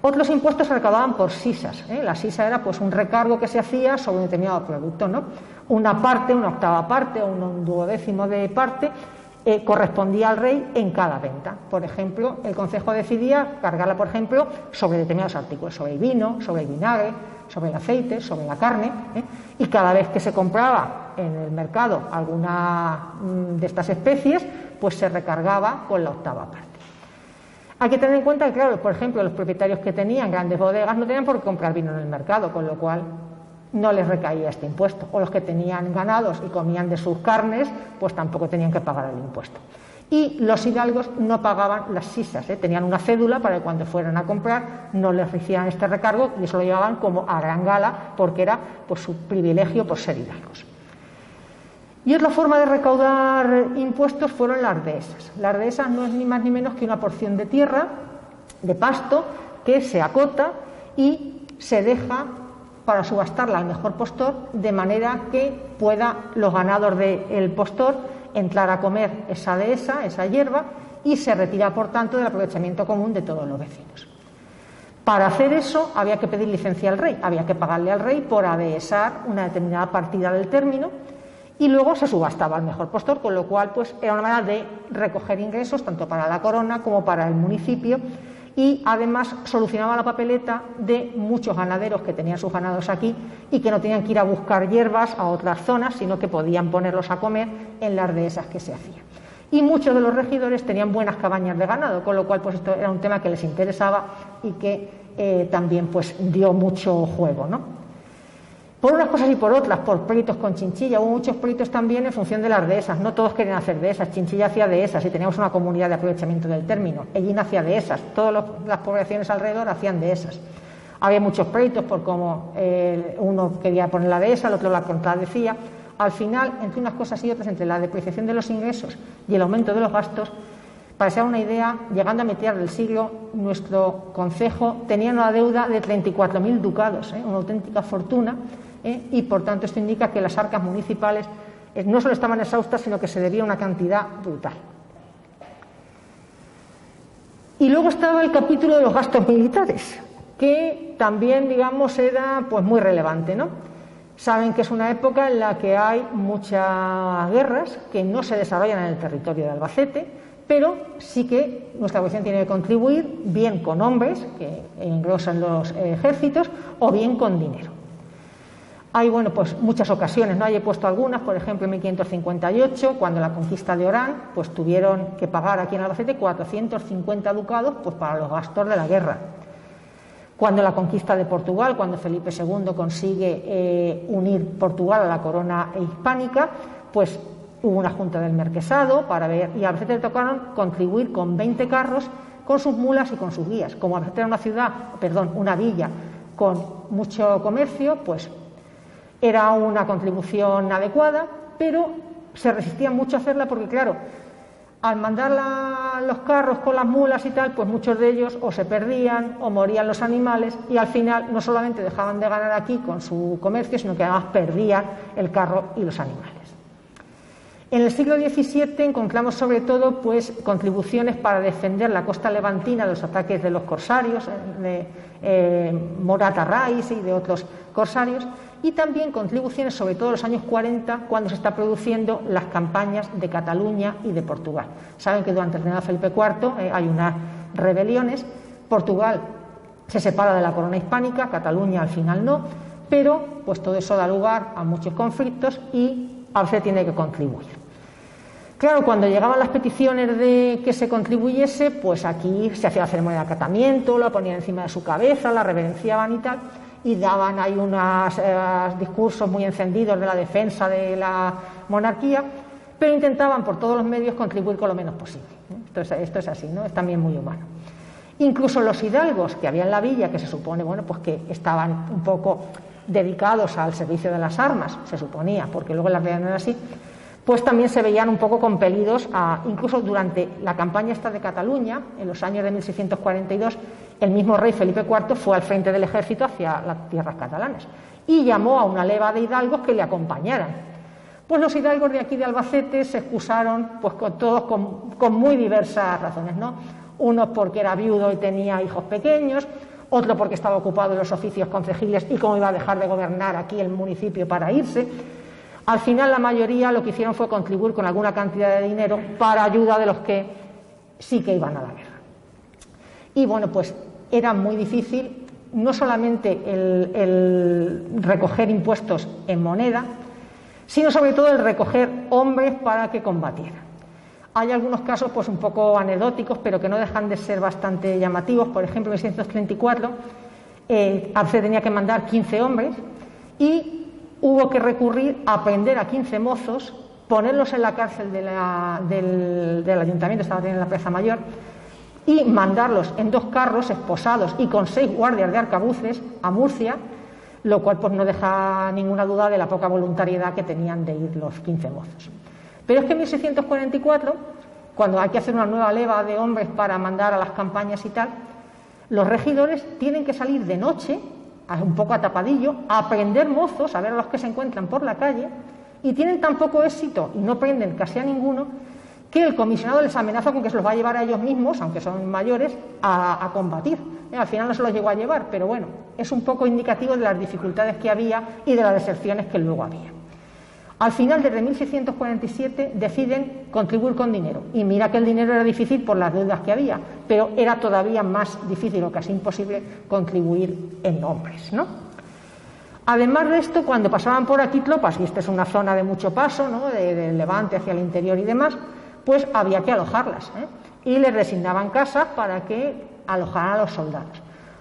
Otros impuestos se recaudaban por sisas, ¿eh? La sisa era pues un recargo que se hacía sobre un determinado producto, ¿no? Una parte, una octava parte o un duodécimo de parte correspondía al rey en cada venta. Por ejemplo, el concejo decidía cargarla, por ejemplo, sobre determinados artículos, sobre el vino, sobre el vinagre, sobre el aceite, sobre la carne, y cada vez que se compraba en el mercado alguna de estas especies, pues se recargaba con la octava parte. Hay que tener en cuenta que, claro, por ejemplo, los propietarios que tenían grandes bodegas no tenían por qué comprar vino en el mercado, con lo cual no les recaía este impuesto. O los que tenían ganados y comían de sus carnes, pues tampoco tenían que pagar el impuesto. Y los hidalgos no pagaban las sisas, tenían una cédula para que cuando fueran a comprar no les hicieran este recargo y eso lo llevaban como a gran gala porque era pues, su privilegio por ser hidalgos. Y otra forma de recaudar impuestos fueron las dehesas. Las dehesas no es ni más ni menos que una porción de tierra, de pasto, que se acota y se deja para subastarla al mejor postor, de manera que pueda los ganados del postor entrar a comer esa dehesa, esa hierba, y se retira, por tanto, del aprovechamiento común de todos los vecinos. Para hacer eso había que pedir licencia al rey, había que pagarle al rey por adhesar una determinada partida del término y luego se subastaba al mejor postor, con lo cual pues, era una manera de recoger ingresos tanto para la corona como para el municipio y además solucionaba la papeleta de muchos ganaderos que tenían sus ganados aquí y que no tenían que ir a buscar hierbas a otras zonas, sino que podían ponerlos a comer en las dehesas que se hacían. Y muchos de los regidores tenían buenas cabañas de ganado, con lo cual pues esto era un tema que les interesaba y que también pues dio mucho juego, ¿no? Por unas cosas y por otras, por pleitos con Chinchilla, hubo muchos pleitos también en función de las dehesas, no todos querían hacer dehesas, Chinchilla hacía dehesas y teníamos una comunidad de aprovechamiento del término, Ellín hacía dehesas, todas las poblaciones alrededor hacían dehesas. Había muchos pleitos por cómo uno quería poner la dehesa, el otro la contradecía. Al final, entre unas cosas y otras, entre la depreciación de los ingresos y el aumento de los gastos, para que se haga una idea, llegando a mediados del siglo, nuestro concejo tenía una deuda de 34.000 ducados, una auténtica fortuna, y por tanto esto indica que las arcas municipales no solo estaban exhaustas, sino que se debía una cantidad brutal. Y luego estaba el capítulo de los gastos militares, que también, digamos, era pues muy relevante, ¿no? Saben que es una época en la que hay muchas guerras que no se desarrollan en el territorio de Albacete, pero sí que nuestra población tiene que contribuir bien con hombres que engrosan los ejércitos o bien con dinero. Hay, bueno, pues muchas ocasiones, ¿no? Ahí he puesto algunas, por ejemplo, en 1558, cuando la conquista de Orán, pues tuvieron que pagar aquí en Albacete 450 ducados pues para los gastos de la guerra. Cuando la conquista de Portugal, cuando Felipe II consigue unir Portugal a la corona hispánica, pues hubo una junta del marquesado para ver, y a Albacete le tocaron contribuir con 20 carros, con sus mulas y con sus guías. Como Albacete era una villa con mucho comercio, pues era una contribución adecuada, pero se resistían mucho a hacerla porque, claro, al mandar los carros con las mulas y tal, pues muchos de ellos o se perdían o morían los animales y al final no solamente dejaban de ganar aquí con su comercio, sino que además perdían el carro y los animales. En el siglo XVII encontramos sobre todo pues, contribuciones para defender la costa levantina de los ataques de los corsarios, de Morat Arraiz y de otros corsarios, y también contribuciones sobre todo en los años 40, cuando se está produciendo las campañas de Cataluña y de Portugal. Saben que durante el reinado de Felipe IV hay unas rebeliones, Portugal se separa de la corona hispánica, Cataluña al final no, pero pues todo eso da lugar a muchos conflictos y Albacete tiene que contribuir. Claro, cuando llegaban las peticiones de que se contribuyese, pues aquí se hacía la ceremonia de acatamiento, la ponían encima de su cabeza, la reverenciaban y tal, y daban ahí unos discursos muy encendidos de la defensa de la monarquía, pero intentaban por todos los medios contribuir con lo menos posible. Esto es así, ¿no? Es también muy humano. Incluso los hidalgos que había en la villa, que se supone, bueno, pues que estaban un poco dedicados al servicio de las armas, se suponía, porque luego en la realidad no era así, pues también se veían un poco compelidos a, incluso durante la campaña esta de Cataluña, en los años de 1642, el mismo rey Felipe IV fue al frente del ejército hacia las tierras catalanas. y llamó a una leva de hidalgos que le acompañaran. Pues los hidalgos de aquí de Albacete se excusaron pues todos con muy diversas razones, ¿no? Unos porque era viudo y tenía hijos pequeños, otro porque estaba ocupado en los oficios concejiles y cómo iba a dejar de gobernar aquí el municipio para irse. Al final la mayoría lo que hicieron fue contribuir con alguna cantidad de dinero para ayuda de los que sí que iban a la guerra. Y bueno, pues era muy difícil no solamente el recoger impuestos en moneda, sino sobre todo el recoger hombres para que combatieran. Hay algunos casos pues un poco anecdóticos, pero que no dejan de ser bastante llamativos. Por ejemplo, en 1634 Arce tenía que mandar 15 hombres y hubo que recurrir a prender a 15 mozos, ponerlos en la cárcel del ayuntamiento, estaba en la Plaza Mayor, y mandarlos en 2 carros esposados y con 6 guardias de arcabuces a Murcia, lo cual pues no deja ninguna duda de la poca voluntariedad que tenían de ir los 15 mozos. Pero es que en 1644, cuando hay que hacer una nueva leva de hombres para mandar a las campañas y tal, los regidores tienen que salir de noche, un poco a tapadillo, a prender mozos, a ver a los que se encuentran por la calle, y tienen tan poco éxito y no prenden casi a ninguno, que el comisionado les amenaza con que se los va a llevar a ellos mismos, aunque son mayores, a combatir. Al final no se los llegó a llevar, pero bueno, es un poco indicativo de las dificultades que había y de las deserciones que luego había. Al final, desde 1647, deciden contribuir con dinero. Y mira que el dinero era difícil por las deudas que había, pero era todavía más difícil o casi imposible contribuir en hombres, ¿no? Además de esto, cuando pasaban por aquí tropas, y esta es una zona de mucho paso, ¿no?, del Levante hacia el interior y demás, pues había que alojarlas, y les designaban casas para que alojaran a los soldados.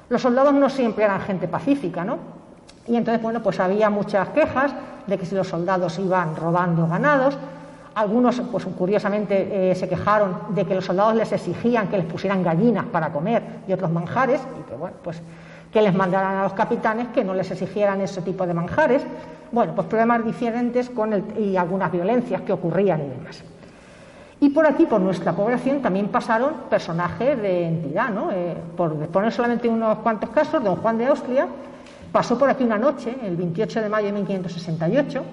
Los soldados no siempre eran gente pacífica, ¿no? Y entonces, bueno, pues había muchas quejas de que si los soldados iban robando ganados. Algunos, pues curiosamente, se quejaron de que los soldados les exigían que les pusieran gallinas para comer y otros manjares, y que, bueno, pues que les mandaran a los capitanes que no les exigieran ese tipo de manjares. Bueno, pues problemas diferentes y algunas violencias que ocurrían y demás. Y por aquí, por nuestra población, también pasaron personajes de entidad, ¿no? Por poner solamente unos cuantos casos, don Juan de Austria pasó por aquí una noche, el 28 de mayo de 1568,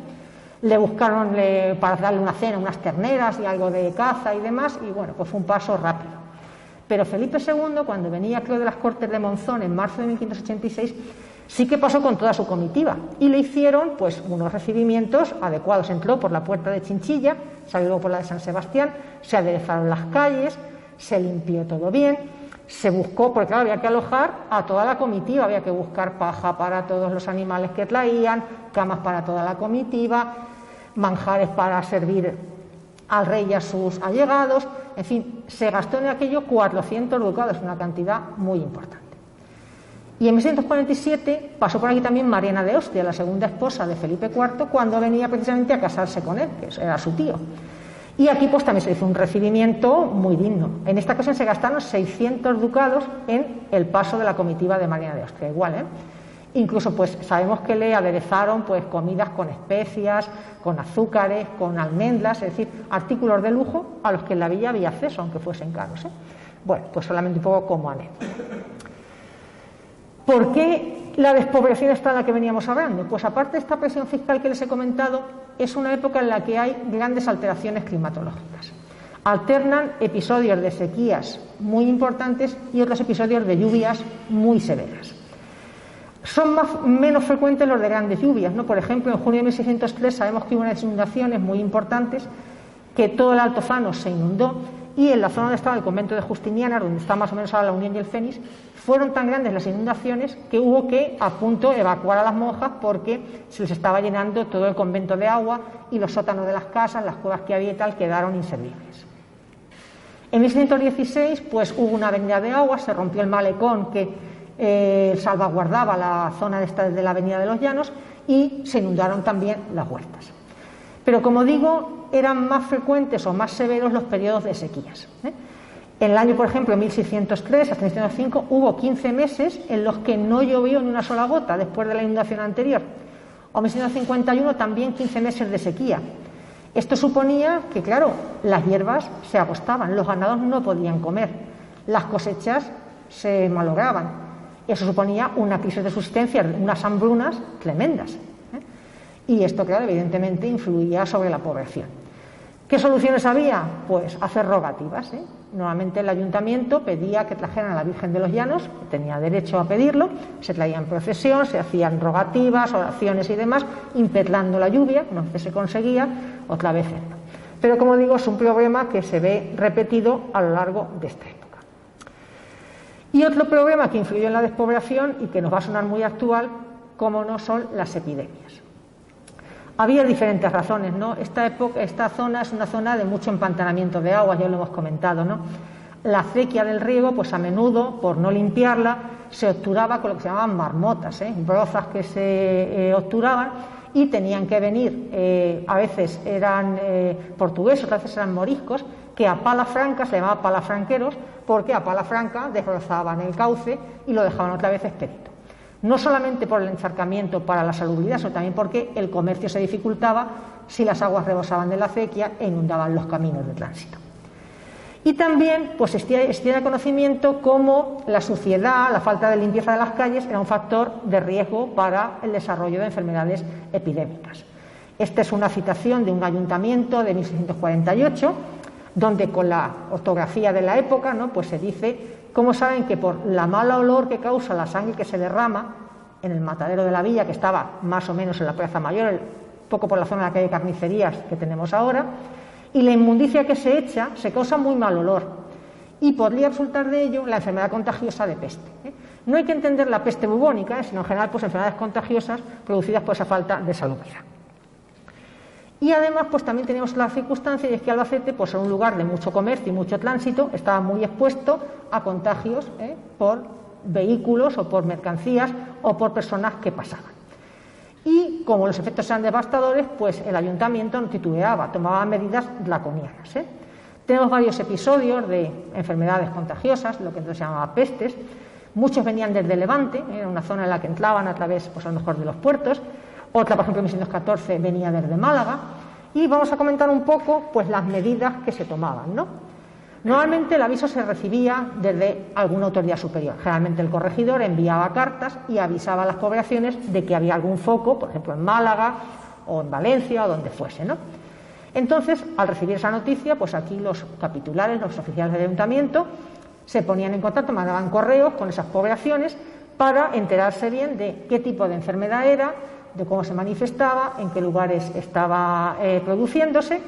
le buscaron para darle una cena, unas terneras y algo de caza y demás, y bueno, pues fue un paso rápido. Pero Felipe II, cuando venía creo de las Cortes de Monzón en marzo de 1586, sí que pasó con toda su comitiva y le hicieron pues unos recibimientos adecuados. Entró por la puerta de Chinchilla, salió por la de San Sebastián, se aderezaron las calles, se limpió todo bien. Se buscó, porque claro, había que alojar a toda la comitiva, había que buscar paja para todos los animales que traían, camas para toda la comitiva, manjares para servir al rey y a sus allegados, en fin, se gastó en aquello 400 ducados, una cantidad muy importante. Y en 1647 pasó por aquí también Mariana de Austria, la segunda esposa de Felipe IV, cuando venía precisamente a casarse con él, que era su tío. Y aquí pues también se hizo un recibimiento muy digno. En esta ocasión se gastaron 600 ducados en el paso de la comitiva de Mariana de Austria, igual, ¿eh? Incluso pues sabemos que le aderezaron pues comidas con especias, con azúcares, con almendras, es decir, artículos de lujo a los que en la villa había acceso, aunque fuesen caros, ¿eh? Bueno, pues solamente un poco como anécdota. ¿Por qué la despoblación está en la que veníamos hablando? Pues aparte de esta presión fiscal que les he comentado, es una época en la que hay grandes alteraciones climatológicas. Alternan episodios de sequías muy importantes y otros episodios de lluvias muy severas. Son menos frecuentes los de grandes lluvias, ¿no? Por ejemplo, en junio de 1603 sabemos que hubo unas inundaciones muy importantes, que todo el Alto Fano se inundó, y en la zona donde estaba el convento de Justiniana, donde está más o menos ahora la Unión y el Fénix, fueron tan grandes las inundaciones que hubo que a punto evacuar a las monjas porque se les estaba llenando todo el convento de agua y los sótanos de las casas, las cuevas que había y tal, quedaron inservibles. En 1616 pues hubo una avenida de agua, se rompió el malecón que salvaguardaba la zona de la avenida de los Llanos y se inundaron también las huertas. Pero como digo, eran más frecuentes o más severos los periodos de sequías, ¿eh? En el año, por ejemplo, 1603 hasta 1605 hubo 15 meses en los que no llovió ni una sola gota después de la inundación anterior. O en 1651 también 15 meses de sequía. Esto suponía que, claro, las hierbas se agostaban, los ganados no podían comer, las cosechas se malograban Eso suponía una crisis de subsistencia, unas hambrunas tremendas, y esto, claro, evidentemente influía sobre la población. ¿Qué soluciones había? Pues hacer rogativas. Normalmente el ayuntamiento pedía que trajeran a la Virgen de los Llanos, tenía derecho a pedirlo, se traía en procesión, se hacían rogativas, oraciones y demás, impetrando la lluvia, una vez se conseguía, otra vez no. Pero como digo, es un problema que se ve repetido a lo largo de esta época. Y otro problema que influyó en la despoblación y que nos va a sonar muy actual, como no, son las epidemias. Había diferentes razones, ¿no? Esta zona es una zona de mucho empantanamiento de agua, ya lo hemos comentado, ¿no? La acequia del riego, pues a menudo, por no limpiarla, se obturaba con lo que se llamaban marmotas, brozas que se obturaban y tenían que venir, a veces eran portugueses, otras veces eran moriscos, que a pala franca, se llamaba palafranqueros, porque a pala franca desbrozaban el cauce y lo dejaban otra vez expedito. No solamente por el encharcamiento para la salubridad, sino también porque el comercio se dificultaba si las aguas rebosaban de la acequia e inundaban los caminos de tránsito. Y también pues existía conocimiento como la suciedad, la falta de limpieza de las calles era un factor de riesgo para el desarrollo de enfermedades epidémicas. Esta es una citación de un ayuntamiento de 1648, donde con la ortografía de la época, ¿no?, pues se dice: ¿cómo saben que por la mala olor que causa la sangre que se derrama en el matadero de la villa, que estaba más o menos en la Plaza Mayor, poco por la zona de la calle Carnicerías que tenemos ahora, y la inmundicia que se echa, se causa muy mal olor, y podría resultar de ello la enfermedad contagiosa de peste? No hay que entender la peste bubónica, sino en general pues enfermedades contagiosas producidas por esa falta de salubridad. Y además pues también teníamos la circunstancia, y es que Albacete, pues era un lugar de mucho comercio y mucho tránsito, estaba muy expuesto a contagios por vehículos o por mercancías o por personas que pasaban. Y como los efectos eran devastadores, pues el ayuntamiento no titubeaba, tomaba medidas draconianas. Tenemos varios episodios de enfermedades contagiosas, lo que entonces se llamaba pestes. Muchos venían desde Levante, era una zona en la que entraban a través, pues a lo mejor, de los puertos. Otra, por ejemplo, en 1614 venía desde Málaga, y vamos a comentar un poco pues las medidas que se tomaban, ¿no? Normalmente el aviso se recibía desde alguna autoridad superior. Generalmente el corregidor enviaba cartas y avisaba a las poblaciones de que había algún foco, por ejemplo en Málaga o en Valencia o donde fuese, ¿no? Entonces, al recibir esa noticia, pues aquí los capitulares, los oficiales del ayuntamiento, se ponían en contacto, mandaban correos con esas poblaciones para enterarse bien de qué tipo de enfermedad era, de cómo se manifestaba, en qué lugares estaba produciéndose,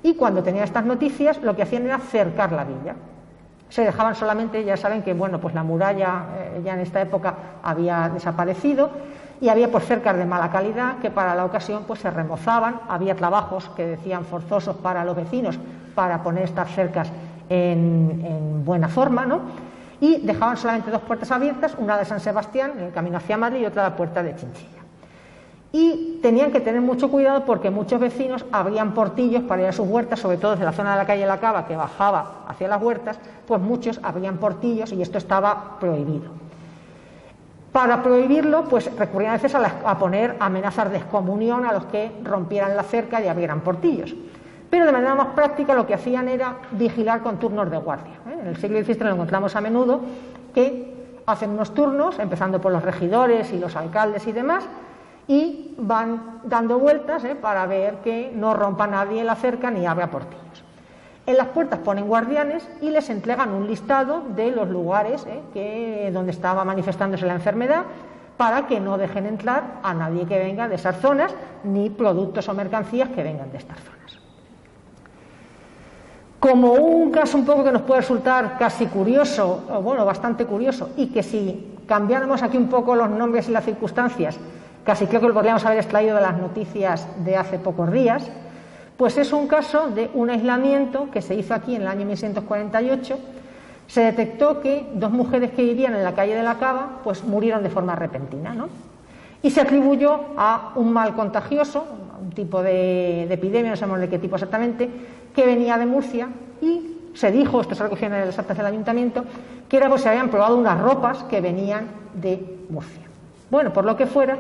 y cuando tenían estas noticias lo que hacían era cercar la villa. Se dejaban solamente, ya saben que bueno, pues la muralla ya en esta época había desaparecido y había pues cercas de mala calidad que para la ocasión pues se remozaban, había trabajos que decían forzosos para los vecinos para poner estas cercas en buena forma, ¿no? Y dejaban solamente dos puertas abiertas, una de San Sebastián en el camino hacia Madrid y otra la puerta de Chinchilla. Y tenían que tener mucho cuidado porque muchos vecinos abrían portillos para ir a sus huertas, sobre todo desde la zona de la calle La Cava que bajaba hacia las huertas, pues muchos abrían portillos y esto estaba prohibido. Para prohibirlo, pues recurrían a veces a poner amenazas de excomunión a los que rompieran la cerca y abrieran portillos. Pero de manera más práctica lo que hacían era vigilar con turnos de guardia. En el siglo XVII lo encontramos a menudo, que hacen unos turnos, empezando por los regidores y los alcaldes y demás, y van dando vueltas para ver que no rompa nadie la cerca ni abra portillos. En las puertas ponen guardianes y les entregan un listado de los lugares donde estaba manifestándose la enfermedad, para que no dejen entrar a nadie que venga de esas zonas, ni productos o mercancías que vengan de estas zonas. Como un caso un poco que nos puede resultar casi curioso, o bueno, bastante curioso, y que si cambiáramos aquí un poco los nombres y las circunstancias, casi creo que lo podríamos haber extraído de las noticias de hace pocos días, pues es un caso de un aislamiento que se hizo aquí en el año 1648. Se detectó que dos mujeres que vivían en la calle de la Cava pues murieron de forma repentina, ¿no? Y se atribuyó a un mal contagioso, un tipo de epidemia, no sabemos de qué tipo exactamente, que venía de Murcia, y se dijo, esto se recogió en las actas del ayuntamiento, que era pues se habían probado unas ropas que venían de Murcia. Bueno, por lo que fuera,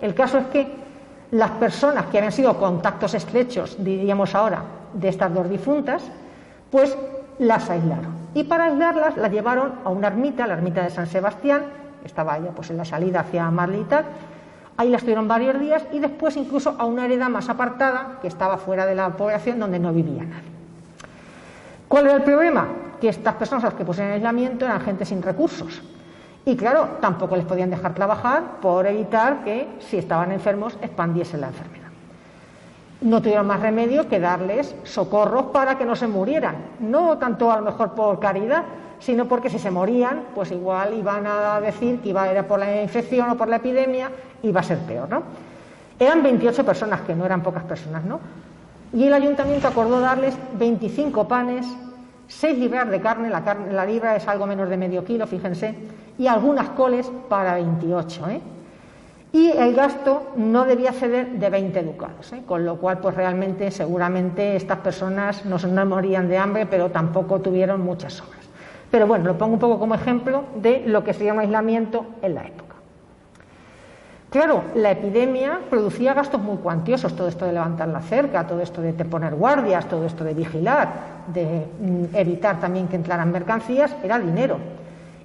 el caso es que las personas que habían sido contactos estrechos, diríamos ahora, de estas dos difuntas, pues las aislaron. Y para aislarlas las llevaron a una ermita, la ermita de San Sebastián, estaba ya pues en la salida hacia Marli y tal. Ahí la estuvieron varios días y después incluso a una hereda más apartada que estaba fuera de la población donde no vivía nadie. ¿Cuál era el problema? Que estas personas a las que pusieron en aislamiento eran gente sin recursos. Y claro, tampoco les podían dejar trabajar por evitar que, si estaban enfermos, expandiese la enfermedad. No tuvieron más remedio que darles socorros para que no se murieran. No tanto a lo mejor por caridad, sino porque si se morían, pues igual iban a decir que era por la infección o por la epidemia, iba a ser peor, ¿no? Eran 28 personas, que no eran pocas personas, ¿no? Y el ayuntamiento acordó darles 25 panes, 6 libras de carne, la libra es algo menos de medio kilo, fíjense, y algunas coles para 28, ¿eh? Y el gasto no debía ceder de 20 ducados, ¿eh? Con lo cual, pues realmente, seguramente estas personas no morían de hambre, pero tampoco tuvieron muchas sobras. Pero bueno, lo pongo un poco como ejemplo de lo que se llama aislamiento en la época. Claro, la epidemia producía gastos muy cuantiosos, todo esto de levantar la cerca, todo esto de poner guardias, todo esto de vigilar, de evitar también que entraran mercancías, era dinero.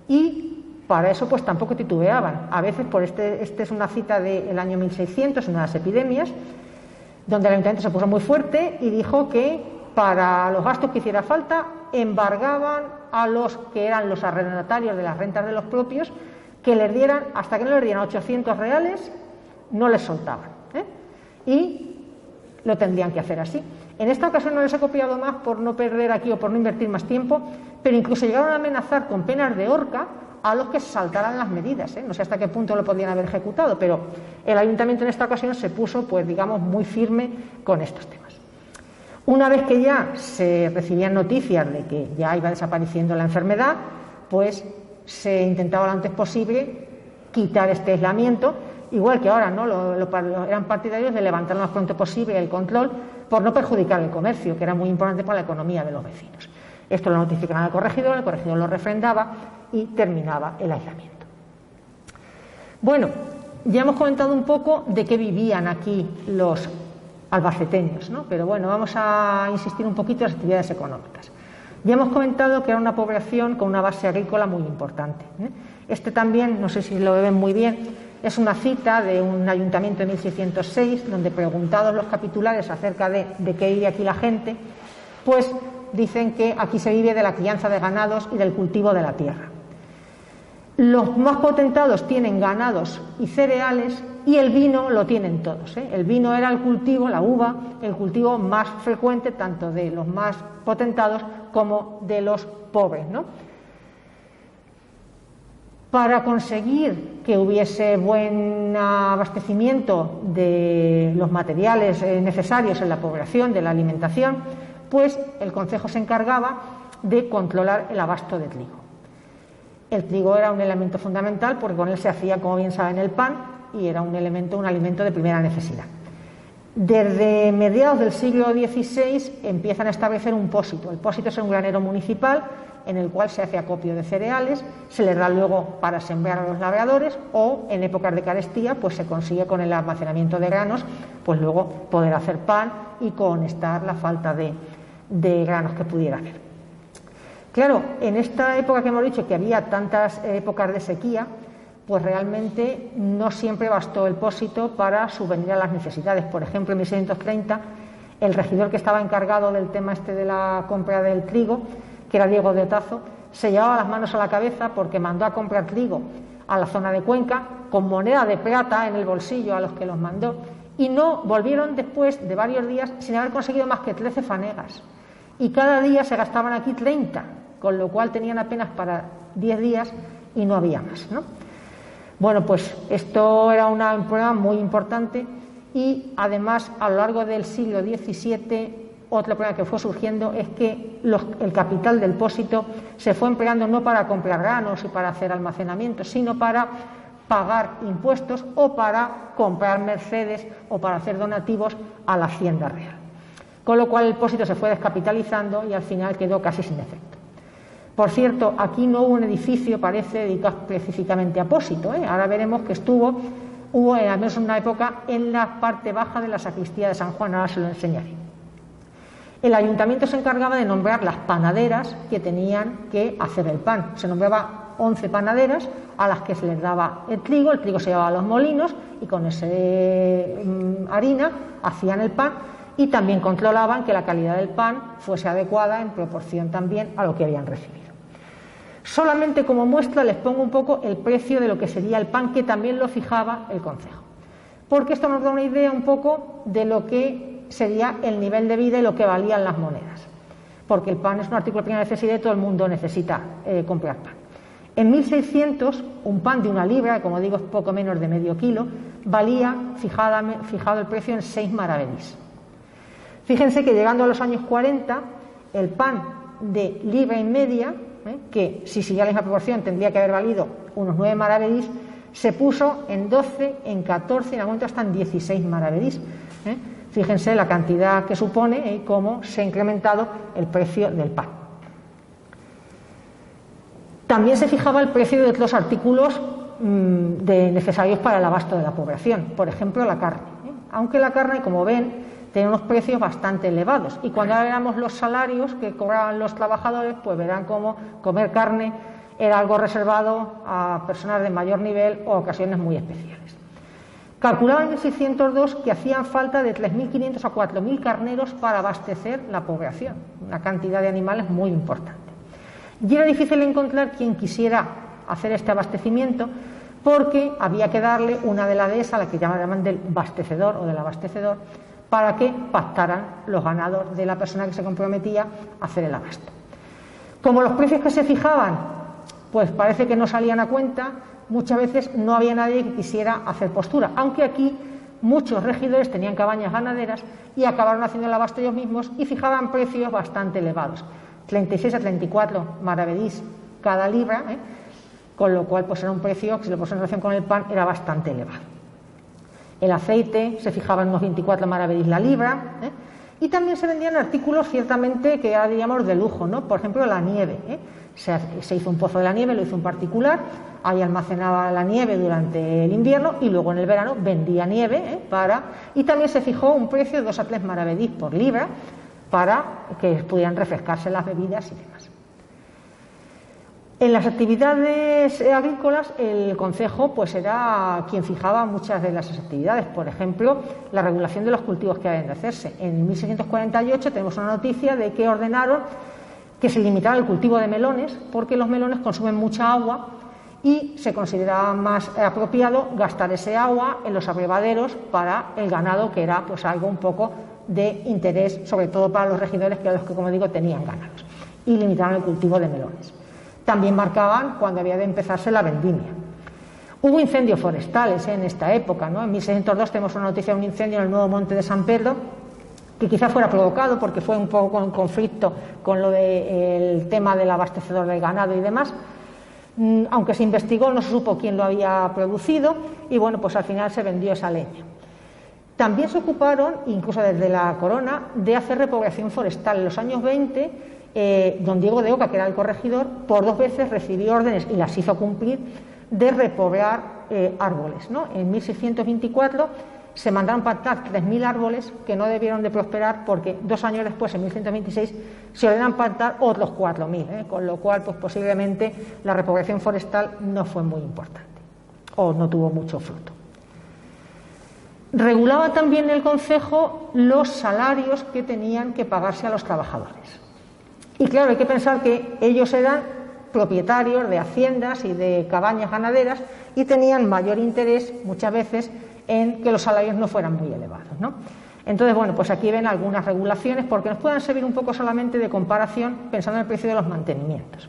Y para eso pues tampoco titubeaban. A veces, por este es una cita del año 1600, una de las epidemias, donde el ayuntamiento se puso muy fuerte y dijo que para los gastos que hiciera falta embargaban a los que eran los arrendatarios de las rentas de los propios, que les dieran, hasta que no les dieran 800 reales, no les soltaban, ¿eh? Y lo tendrían que hacer así. En esta ocasión no les he copiado más por no perder aquí o por no invertir más tiempo, pero incluso llegaron a amenazar con penas de horca a los que se saltaran las medidas, ¿eh? No sé hasta qué punto lo podrían haber ejecutado, pero el ayuntamiento en esta ocasión se puso, pues digamos, muy firme con estos temas. Una vez que ya se recibían noticias de que ya iba desapareciendo la enfermedad, pues se intentaba lo antes posible quitar este aislamiento, igual que ahora, ¿no? Eran partidarios de levantar lo más pronto posible el control por no perjudicar el comercio, que era muy importante para la economía de los vecinos. Esto lo notificaban al corregidor, el corregidor lo refrendaba y terminaba el aislamiento. Bueno, ya hemos comentado un poco de qué vivían aquí los albaceteños, ¿no? Pero bueno, vamos a insistir un poquito en las actividades económicas. Ya hemos comentado que era una población con una base agrícola muy importante, ¿eh? Este también, no sé si lo ven muy bien, es una cita de un ayuntamiento de 1606, donde, preguntados los capitulares acerca de qué vive aquí la gente, pues dicen que aquí se vive de la crianza de ganados y del cultivo de la tierra. Los más potentados tienen ganados y cereales, y el vino lo tienen todos, ¿eh? El vino era el cultivo, la uva, el cultivo más frecuente tanto de los más potentados como de los pobres, ¿no? Para conseguir que hubiese buen abastecimiento de los materiales necesarios en la población, de la alimentación, pues el concejo se encargaba de controlar el abasto de trigo. El trigo era un elemento fundamental porque con él se hacía, como bien saben, el pan, y era un alimento de primera necesidad. Desde mediados del siglo XVI empiezan a establecer un pósito. El pósito es un granero municipal en el cual se hace acopio de cereales, se les da luego para sembrar a los labradores, o en épocas de carestía pues se consigue con el almacenamiento de granos pues luego poder hacer pan y cohonestar la falta de granos que pudiera haber. Claro, en esta época que hemos dicho que había tantas épocas de sequía, pues realmente no siempre bastó el pósito para subvenir a las necesidades. Por ejemplo, en 1630, el regidor que estaba encargado del tema de la compra del trigo, que era Diego de Otazo, se llevaba las manos a la cabeza porque mandó a comprar trigo a la zona de Cuenca con moneda de plata en el bolsillo a los que los mandó, y no volvieron después de varios días sin haber conseguido más que 13 fanegas, y cada día se gastaban aquí 30, con lo cual tenían apenas para 10 días y no había más, ¿no? Bueno, pues esto era un problema muy importante, y además a lo largo del siglo XVII otro problema que fue surgiendo es que el capital del pósito se fue empleando no para comprar granos y para hacer almacenamiento, sino para pagar impuestos o para comprar mercedes o para hacer donativos a la hacienda real. Con lo cual el pósito se fue descapitalizando y al final quedó casi sin efecto. Por cierto, aquí no hubo un edificio, parece, dedicado específicamente a pósito, ¿eh? Ahora veremos que hubo al menos una época en la parte baja de la sacristía de San Juan, ahora se lo enseñaré. El ayuntamiento se encargaba de nombrar las panaderas que tenían que hacer el pan. Se nombraba 11 panaderas a las que se les daba el trigo se llevaba a los molinos y con esa harina hacían el pan y también controlaban que la calidad del pan fuese adecuada en proporción también a lo que habían recibido. Solamente como muestra les pongo un poco el precio de lo que sería el pan, que también lo fijaba el concejo, porque esto nos da una idea un poco de lo que sería el nivel de vida y lo que valían las monedas, porque el pan es un artículo de primera necesidad y todo el mundo necesita comprar pan. En 1600 un pan de 1 libra, que como digo es poco menos de medio kilo, valía, fijado el precio, en 6 maravedís. Fíjense que llegando a los años 40 el pan de libra y media, que si siguiera la misma proporción tendría que haber valido unos 9 maravedís, se puso en 12, en 14 y en algún momento hasta en 16 maravedís. Fíjense la cantidad que supone y cómo se ha incrementado el precio del pan. También se fijaba el precio de los artículos necesarios para el abasto de la población, por ejemplo la carne. Aunque la carne, como ven, tiene unos precios bastante elevados, y cuando ahora veamos los salarios que cobraban los trabajadores, pues verán cómo comer carne era algo reservado a personas de mayor nivel o ocasiones muy especiales. Calculaban en 1602 que hacían falta de 3.500 a 4.000 carneros para abastecer la población, una cantidad de animales muy importante. Y era difícil encontrar quien quisiera hacer este abastecimiento, porque había que darle una de la dehesa, a la que llaman del abastecedor o del abastecedor, para que pactaran los ganados de la persona que se comprometía a hacer el abasto. Como los precios que se fijaban, pues parece que no salían a cuenta, muchas veces no había nadie que quisiera hacer postura, aunque aquí muchos regidores tenían cabañas ganaderas y acabaron haciendo el abasto ellos mismos y fijaban precios bastante elevados, 36 a 34 maravedís cada libra, con lo cual pues era un precio que, si lo ponemos en relación con el pan, era bastante elevado. El aceite se fijaba en unos 24 maravedís la libra, y también se vendían artículos ciertamente que ahora diríamos de lujo, ¿no? Por ejemplo la nieve, se hizo un pozo de la nieve, lo hizo un particular, ahí almacenaba la nieve durante el invierno y luego en el verano vendía nieve, y también se fijó un precio de 2 a 3 maravedís por libra para que pudieran refrescarse las bebidas y demás. En las actividades agrícolas el concejo pues era quien fijaba muchas de las actividades, por ejemplo la regulación de los cultivos que habían de hacerse. En 1648 tenemos una noticia de que ordenaron que se limitara el cultivo de melones, porque los melones consumen mucha agua y se consideraba más apropiado gastar ese agua en los abrevaderos para el ganado, que era pues algo un poco de interés, sobre todo para los regidores, que eran los que, como digo, tenían ganados, y limitaron el cultivo de melones. También marcaban cuando había de empezarse la vendimia. Hubo incendios forestales en esta época, ¿no? En 1602 tenemos una noticia de un incendio en el Nuevo Monte de San Pedro, que quizás fuera provocado porque fue un poco en conflicto con lo del tema del abastecedor del ganado y demás. Aunque se investigó, no se supo quién lo había producido y bueno, pues al final se vendió esa leña. También se ocuparon, incluso desde la corona, de hacer repoblación forestal. En los años 20, don Diego de Oca, que era el corregidor, por 2 veces recibió órdenes y las hizo cumplir de repoblar árboles, ¿no? En 1624 se mandaron plantar 3.000 árboles que no debieron de prosperar, porque 2 años después, en 1126, se ordenan plantar otros 4.000, con lo cual pues posiblemente la repoblación forestal no fue muy importante o no tuvo mucho fruto. Regulaba también el concejo los salarios que tenían que pagarse a los trabajadores. Y claro, hay que pensar que ellos eran propietarios de haciendas y de cabañas ganaderas y tenían mayor interés muchas veces en que los salarios no fueran muy elevados, ¿no? Entonces, bueno, pues aquí ven algunas regulaciones porque nos puedan servir un poco solamente de comparación pensando en el precio de los mantenimientos.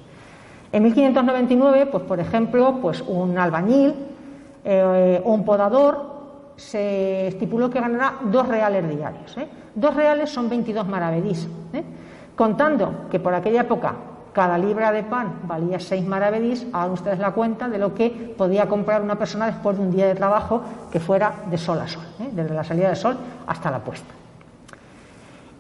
En 1599, pues por ejemplo, pues un albañil o un podador se estipuló que ganará 2 reales diarios. 2 reales son 22 maravedís. Contando que por aquella época cada libra de pan valía 6 maravedís, hagan ustedes la cuenta de lo que podía comprar una persona después de un día de trabajo que fuera de sol a sol, desde la salida del sol hasta la puesta.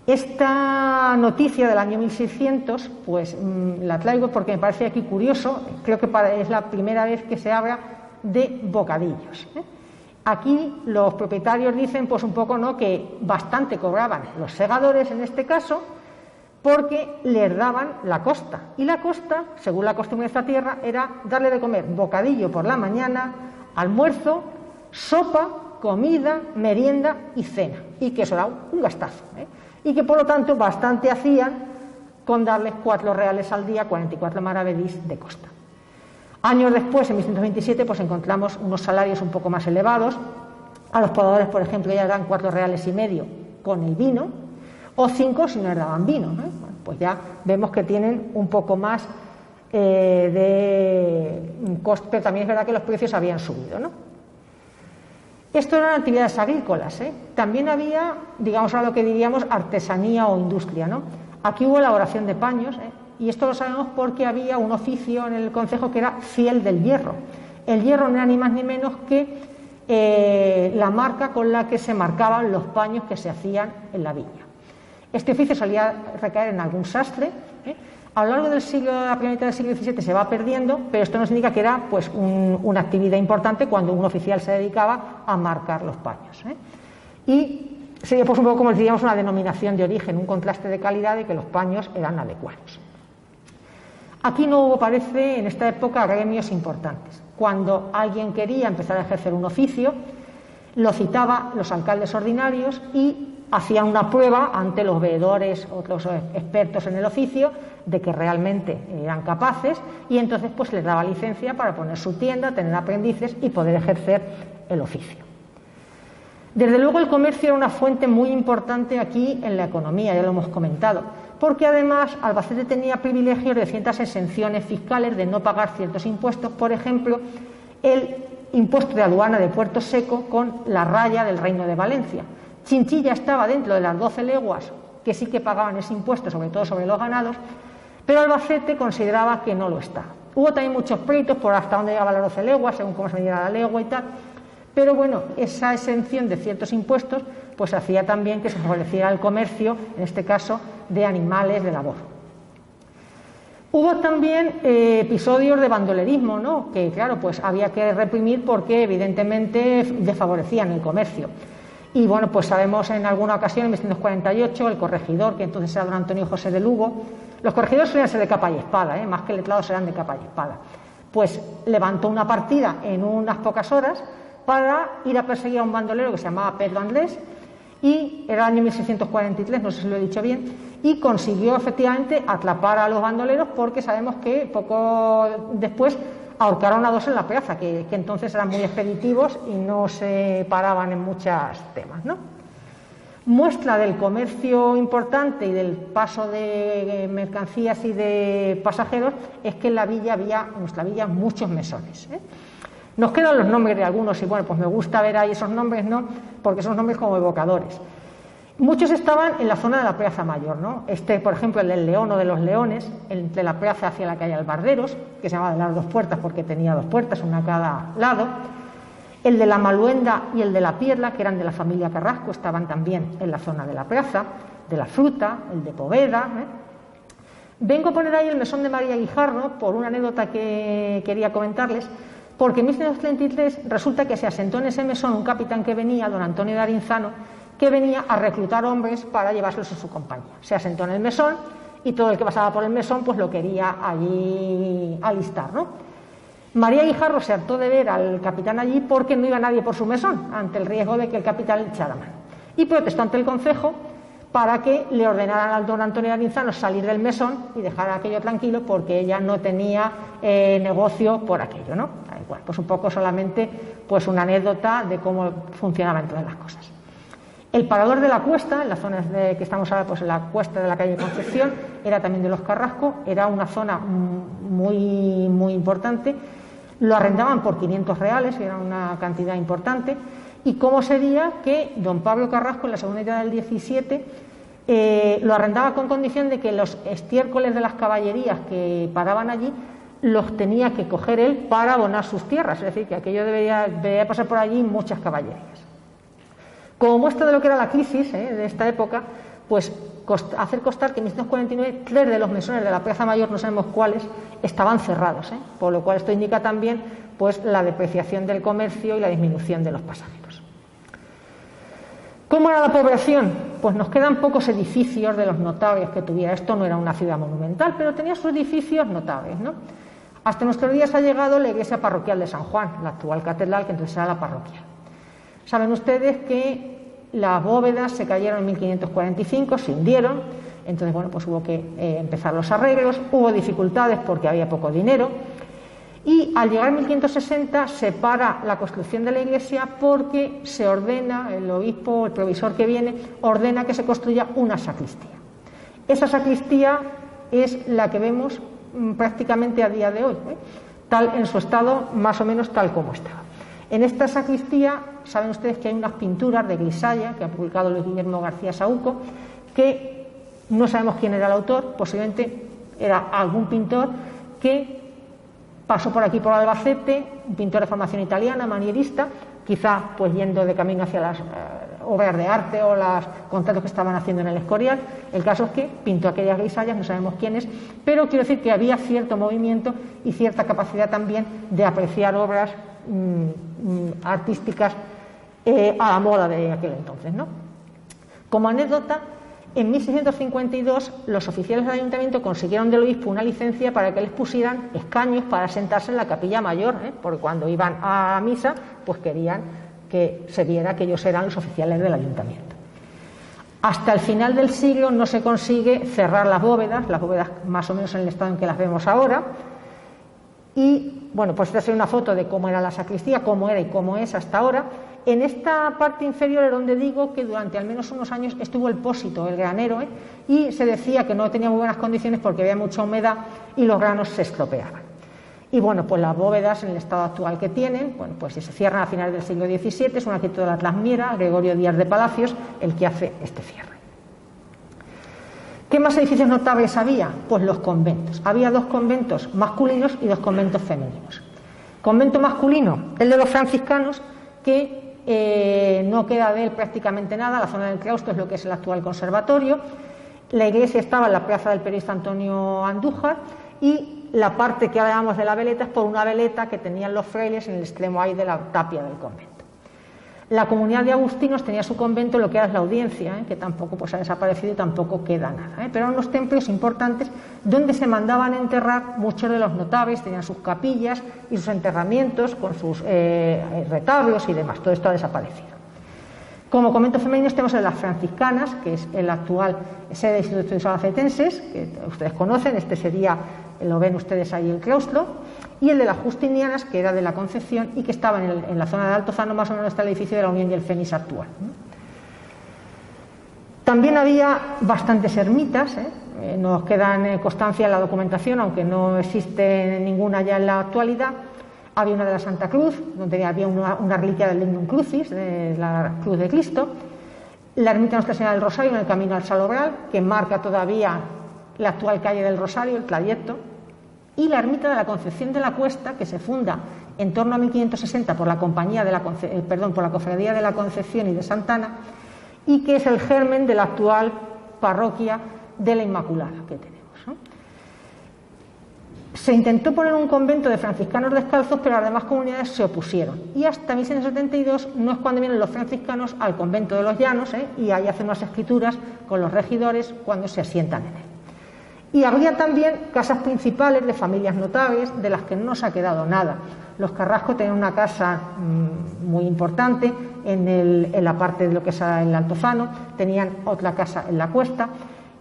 Esta noticia del año 1600, pues la traigo porque me parece aquí curioso, creo que es la primera vez que se habla de bocadillos. Aquí los propietarios dicen pues un poco, ¿no?, que bastante cobraban los segadores en este caso, porque les daban la costa. Y la costa, según la costumbre de esta tierra, era darle de comer bocadillo por la mañana, almuerzo, sopa, comida, merienda y cena. Y que eso era un gastazo, ¿eh? Y que por lo tanto bastante hacían con darles 4 reales al día, 44 maravedís de costa. Años después, en 1127, pues encontramos unos salarios un poco más elevados. A los pobladores, por ejemplo, ya dan 4 reales y medio con el vino, o 5 si no les daban vino, ¿no? Bueno, pues ya vemos que tienen un poco más de coste, pero también es verdad que los precios habían subido, ¿no? Esto eran actividades agrícolas, ¿eh? También había, digamos, a lo que diríamos artesanía o industria, ¿no? Aquí hubo elaboración de paños, ¿eh? Y esto lo sabemos porque había un oficio en el concejo que era fiel del hierro. El hierro no era ni más ni menos que la marca con la que se marcaban los paños que se hacían en la viña. Este oficio solía recaer en algún sastre, ¿eh? A lo largo del siglo, de la primera mitad del siglo XVII se va perdiendo, pero esto nos indica que era pues, una actividad importante cuando un oficial se dedicaba a marcar los paños, ¿eh? Y sería pues, un poco como diríamos una denominación de origen, un contraste de calidad de que los paños eran adecuados. Aquí no hubo, parece, en esta época gremios importantes. Cuando alguien quería empezar a ejercer un oficio, lo citaba los alcaldes ordinarios y hacían una prueba ante los veedores, otros expertos en el oficio, de que realmente eran capaces, y entonces pues les daba licencia para poner su tienda, tener aprendices y poder ejercer el oficio. Desde luego el comercio era una fuente muy importante aquí en la economía, ya lo hemos comentado, porque además Albacete tenía privilegios de ciertas exenciones fiscales de no pagar ciertos impuestos, por ejemplo, el impuesto de aduana de Puerto Seco con la raya del Reino de Valencia. Chinchilla estaba dentro de las 12 leguas que sí que pagaban ese impuesto, sobre todo sobre los ganados, pero Albacete consideraba que no lo estaba. Hubo también muchos pleitos por hasta dónde llegaba las 12 leguas, según cómo se medía la legua y tal, pero bueno, esa exención de ciertos impuestos pues hacía también que se favoreciera el comercio, en este caso de animales de labor. Hubo también episodios de bandolerismo, ¿no? Que claro, pues había que reprimir porque evidentemente desfavorecían el comercio. Y bueno, pues sabemos en alguna ocasión, en 1948, el corregidor, que entonces era don Antonio José de Lugo, los corregidores solían ser de capa y espada, más que letrados eran de capa y espada, pues levantó una partida en unas pocas horas para ir a perseguir a un bandolero que se llamaba Pedro Andrés, y era el año 1643, no sé si lo he dicho bien, y consiguió efectivamente atrapar a los bandoleros porque sabemos que poco después ahorcaron a 2 en la plaza, que entonces eran muy expeditivos y no se paraban en muchos temas, ¿no? Muestra del comercio importante y del paso de mercancías y de pasajeros es que en la villa había, en nuestra villa, muchos mesones, ¿eh? Nos quedan los nombres de algunos y bueno, pues me gusta ver ahí esos nombres, ¿no? Porque son nombres como evocadores. Muchos estaban en la zona de la Plaza Mayor, ¿no? Por ejemplo, el del León o de los Leones, entre la plaza hacia la calle Albarderos, que se llamaba de las 2 puertas porque tenía 2 puertas, una a cada lado. El de la Maluenda y el de la Pierla, que eran de la familia Carrasco, estaban también en la zona de la plaza, de la Fruta, el de Poveda, ¿eh? Vengo a poner ahí el mesón de María Guijarro por una anécdota que quería comentarles, porque en 1933 resulta que se asentó en ese mesón un capitán que venía, don Antonio de Arinzano, que venía a reclutar hombres para llevárselos a su compañía. Se asentó en el mesón y todo el que pasaba por el mesón pues lo quería allí alistar, ¿no? María Guijarro se hartó de ver al capitán allí porque no iba nadie por su mesón, ante el riesgo de que el capitán le echara mano. Y protestó ante el concejo para que le ordenaran al don Antonio de Arinzano salir del mesón y dejar aquello tranquilo porque ella no tenía negocio por aquello, ¿no? Bueno, pues un poco solamente pues una anécdota de cómo funcionaban todas las cosas. El parador de la Cuesta, en la zona de que estamos ahora, pues en la Cuesta de la calle Concepción, era también de los Carrasco, era una zona muy, muy importante. Lo arrendaban por 500 reales, era una cantidad importante. ¿Y cómo sería que don Pablo Carrasco, en la segunda mitad del 17, lo arrendaba con condición de que los estiércoles de las caballerías que paraban allí los tenía que coger él para abonar sus tierras? Es decir, que aquello debería pasar por allí muchas caballerías. Como muestra de lo que era la crisis de esta época, pues hacer constar que en 1949 3 de los mesones de la Plaza Mayor, no sabemos cuáles, estaban cerrados, por lo cual esto indica también pues, la depreciación del comercio y la disminución de los pasajeros. ¿Cómo era la población? pues nos quedan pocos edificios de los notables que tuviera. Esto no era una ciudad monumental, pero tenía sus edificios notables, ¿no? Hasta nuestros días ha llegado la iglesia parroquial de San Juan, la actual catedral, que entonces era la parroquial. Saben ustedes que las bóvedas se cayeron en 1545, se hundieron, entonces bueno, pues hubo que empezar los arreglos, hubo dificultades porque había poco dinero, y al llegar en 1560 se para la construcción de la iglesia porque se ordena, el obispo, el provisor que viene, ordena que se construya una sacristía. Esa sacristía es la que vemos prácticamente a día de hoy, tal en su estado más o menos tal como estaba. En esta sacristía saben ustedes que hay unas pinturas de Grisalla que ha publicado Luis Guillermo García Saúco, que no sabemos quién era el autor, posiblemente era algún pintor que pasó por aquí por Albacete, un pintor de formación italiana, manierista, quizá pues yendo de camino hacia las obras de arte o los contratos que estaban haciendo en el Escorial. El caso es que pintó aquellas grisallas, no sabemos quién es, pero quiero decir que había cierto movimiento y cierta capacidad también de apreciar obras artísticas a la moda de aquel entonces, ¿no? Como anécdota, en 1652 los oficiales del ayuntamiento consiguieron del obispo una licencia para que les pusieran escaños para sentarse en la capilla mayor, porque cuando iban a misa pues querían que se viera que ellos eran los oficiales del ayuntamiento. Hasta el final del siglo no se consigue cerrar las bóvedas más o menos en el estado en que las vemos ahora, y bueno, pues esta es una foto de cómo era la sacristía, cómo era y cómo es hasta ahora. En esta parte inferior es donde digo que durante al menos unos años estuvo el pósito, el granero, y se decía que no tenía muy buenas condiciones porque había mucha humedad y los granos se estropeaban. Y bueno, pues las bóvedas en el estado actual que tienen, bueno, pues se cierran a finales del siglo XVII, es un arquitecto de la Atlas Miera, Gregorio Díaz de Palacios, el que hace este cierre. ¿Qué más edificios notables había? Pues los conventos. Había 2 conventos masculinos y 2 conventos femeninos. Convento masculino, el de los franciscanos, que no queda de él prácticamente nada. La zona del claustro es lo que es el actual conservatorio. La iglesia estaba en la plaza del periodista Antonio Andújar, y la parte que hablábamos de la veleta es por una veleta que tenían los frailes en el extremo ahí de la tapia del convento. La comunidad de agustinos tenía su convento en lo que era la Audiencia, que tampoco pues ha desaparecido y tampoco queda nada, pero eran unos templos importantes donde se mandaban enterrar muchos de los notables, tenían sus capillas y sus enterramientos con sus retablos y demás. Todo esto ha desaparecido. Como convento femenino tenemos el de las franciscanas, que es el actual sede de institutos albacetenses, que ustedes conocen. Este sería, lo ven ustedes ahí, el claustro, y el de las justinianas, que era de la Concepción y que estaba en la zona de Altozano, más o menos está el edificio de la Unión y el Fénix actual. También había bastantes ermitas, nos quedan constancia en la documentación, aunque no existe ninguna ya en la actualidad. Había una de la Santa Cruz, donde había una reliquia del Lignum Crucis, de la Cruz de Cristo. La ermita de Nuestra Señora del Rosario en el camino al Salobral, que marca todavía la actual calle del Rosario, el trayecto. Y la ermita de la Concepción de la Cuesta, que se funda en torno a 1560 por la Cofradía de la Concepción y de Santana, y que es el germen de la actual parroquia de la Inmaculada que tenemos, ¿no? Se intentó poner un convento de franciscanos descalzos, pero las demás comunidades se opusieron. Y hasta 1672 no es cuando vienen los franciscanos al convento de los Llanos, y ahí hacen unas escrituras con los regidores cuando se asientan en él. Y habría también casas principales de familias notables de las que no se ha quedado nada. Los Carrasco tenían una casa muy importante en la parte de lo que es el Altozano, tenían otra casa en la Cuesta.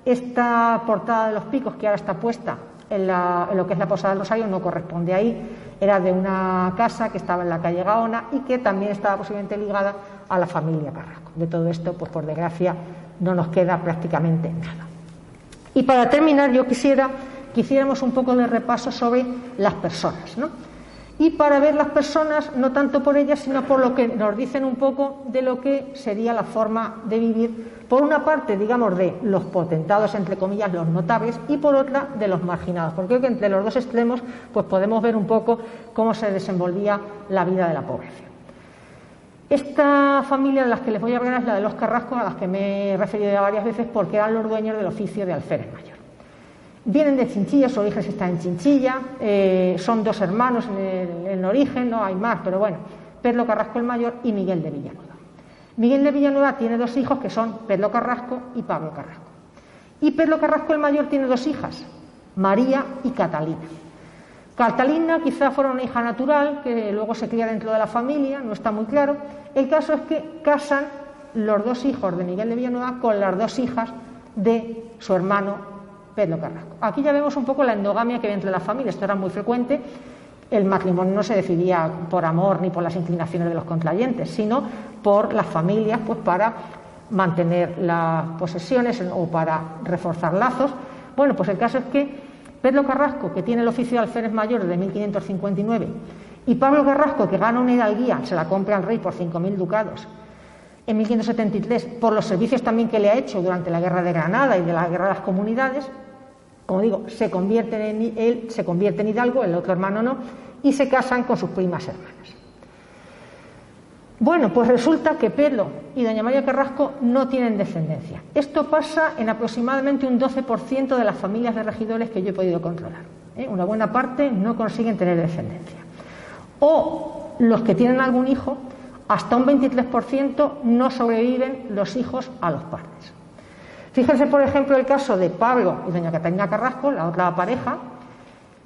Esta portada de los Picos, que ahora está puesta en lo que es la Posada del Rosario, no corresponde ahí, era de una casa que estaba en la calle Gaona y que también estaba posiblemente ligada a la familia Carrasco. De todo esto, pues por desgracia, no nos queda prácticamente nada. Y para terminar, yo quisiera que hiciéramos un poco de repaso sobre las personas, ¿no? Y para ver las personas, no tanto por ellas, sino por lo que nos dicen un poco de lo que sería la forma de vivir, por una parte, digamos, de los potentados, entre comillas, los notables, y por otra, de los marginados, porque creo que entre los dos extremos pues podemos ver un poco cómo se desenvolvía la vida de la población. Esta familia de las que les voy a hablar es la de los Carrasco, a las que me he referido ya varias veces, porque eran los dueños del oficio de alférez mayor. Vienen de Chinchilla, su origen está en Chinchilla, son 2 hermanos en el origen, no hay más, pero bueno, Pedro Carrasco el mayor y Miguel de Villanueva. Miguel de Villanueva tiene 2 hijos que son Pedro Carrasco y Pablo Carrasco. Y Pedro Carrasco el mayor tiene 2 hijas, María y Catalina. Catalina quizá fuera una hija natural, que luego se cría dentro de la familia, no está muy claro. El caso es que casan los 2 hijos de Miguel de Villanueva con las 2 hijas de su hermano Pedro Carrasco. Aquí ya vemos un poco la endogamia que había entre las familias, esto era muy frecuente. El matrimonio no se decidía por amor ni por las inclinaciones de los contrayentes, sino por las familias, pues para mantener las posesiones o para reforzar lazos. Bueno, pues el caso es que Pedro Carrasco, que tiene el oficio de alférez mayor de 1559, y Pablo Carrasco, que gana una hidalguía, se la compra al rey por 5.000 ducados en 1573, por los servicios también que le ha hecho durante la Guerra de Granada y de la Guerra de las Comunidades, como digo, él se convierte en hidalgo, el otro hermano no, y se casan con sus primas hermanas. Bueno, pues resulta que Pedro y doña María Carrasco no tienen descendencia. Esto pasa en aproximadamente un 12% de las familias de regidores que yo he podido controlar. Una buena parte no consiguen tener descendencia. O los que tienen algún hijo, hasta un 23% no sobreviven los hijos a los padres. Fíjense, por ejemplo, el caso de Pablo y doña Catalina Carrasco, la otra pareja,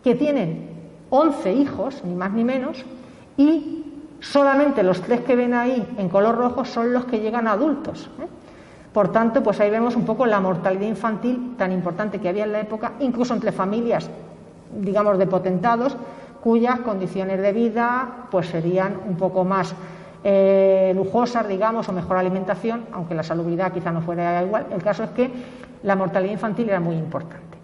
que tienen 11 hijos, ni más ni menos, y solamente los 3 que ven ahí en color rojo son los que llegan a adultos. Por tanto, pues ahí vemos un poco la mortalidad infantil tan importante que había en la época, incluso entre familias, digamos, de potentados, cuyas condiciones de vida pues serían un poco más lujosas, digamos, o mejor alimentación, aunque la salubridad quizá no fuera igual. El caso es que la mortalidad infantil era muy importante.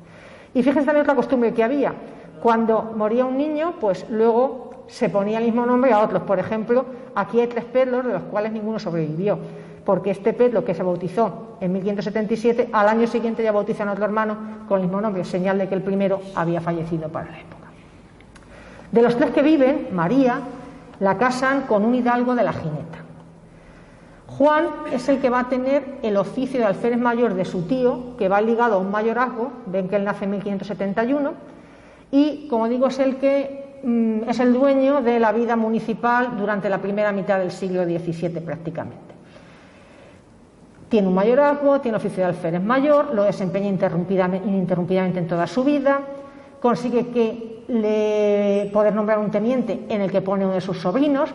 Y fíjense también otra costumbre que había: cuando moría un niño, pues luego se ponía el mismo nombre a otros. Por ejemplo, aquí hay 3 Pedros, de los cuales ninguno sobrevivió, porque este Pedro, que se bautizó en 1577, al año siguiente ya bautizan a otro hermano con el mismo nombre, señal de que el primero había fallecido para la época. De los 3 que viven, María la casan con un hidalgo de la Jineta. Juan es el que va a tener el oficio de alférez mayor de su tío, que va ligado a un mayorazgo. Ven que él nace en 1571, y, como digo, es el que es el dueño de la vida municipal durante la primera mitad del siglo XVII prácticamente. Tiene un mayorazgo, tiene oficio de alférez mayor, lo desempeña ininterrumpidamente en toda su vida, consigue poder nombrar un teniente en el que pone uno de sus sobrinos,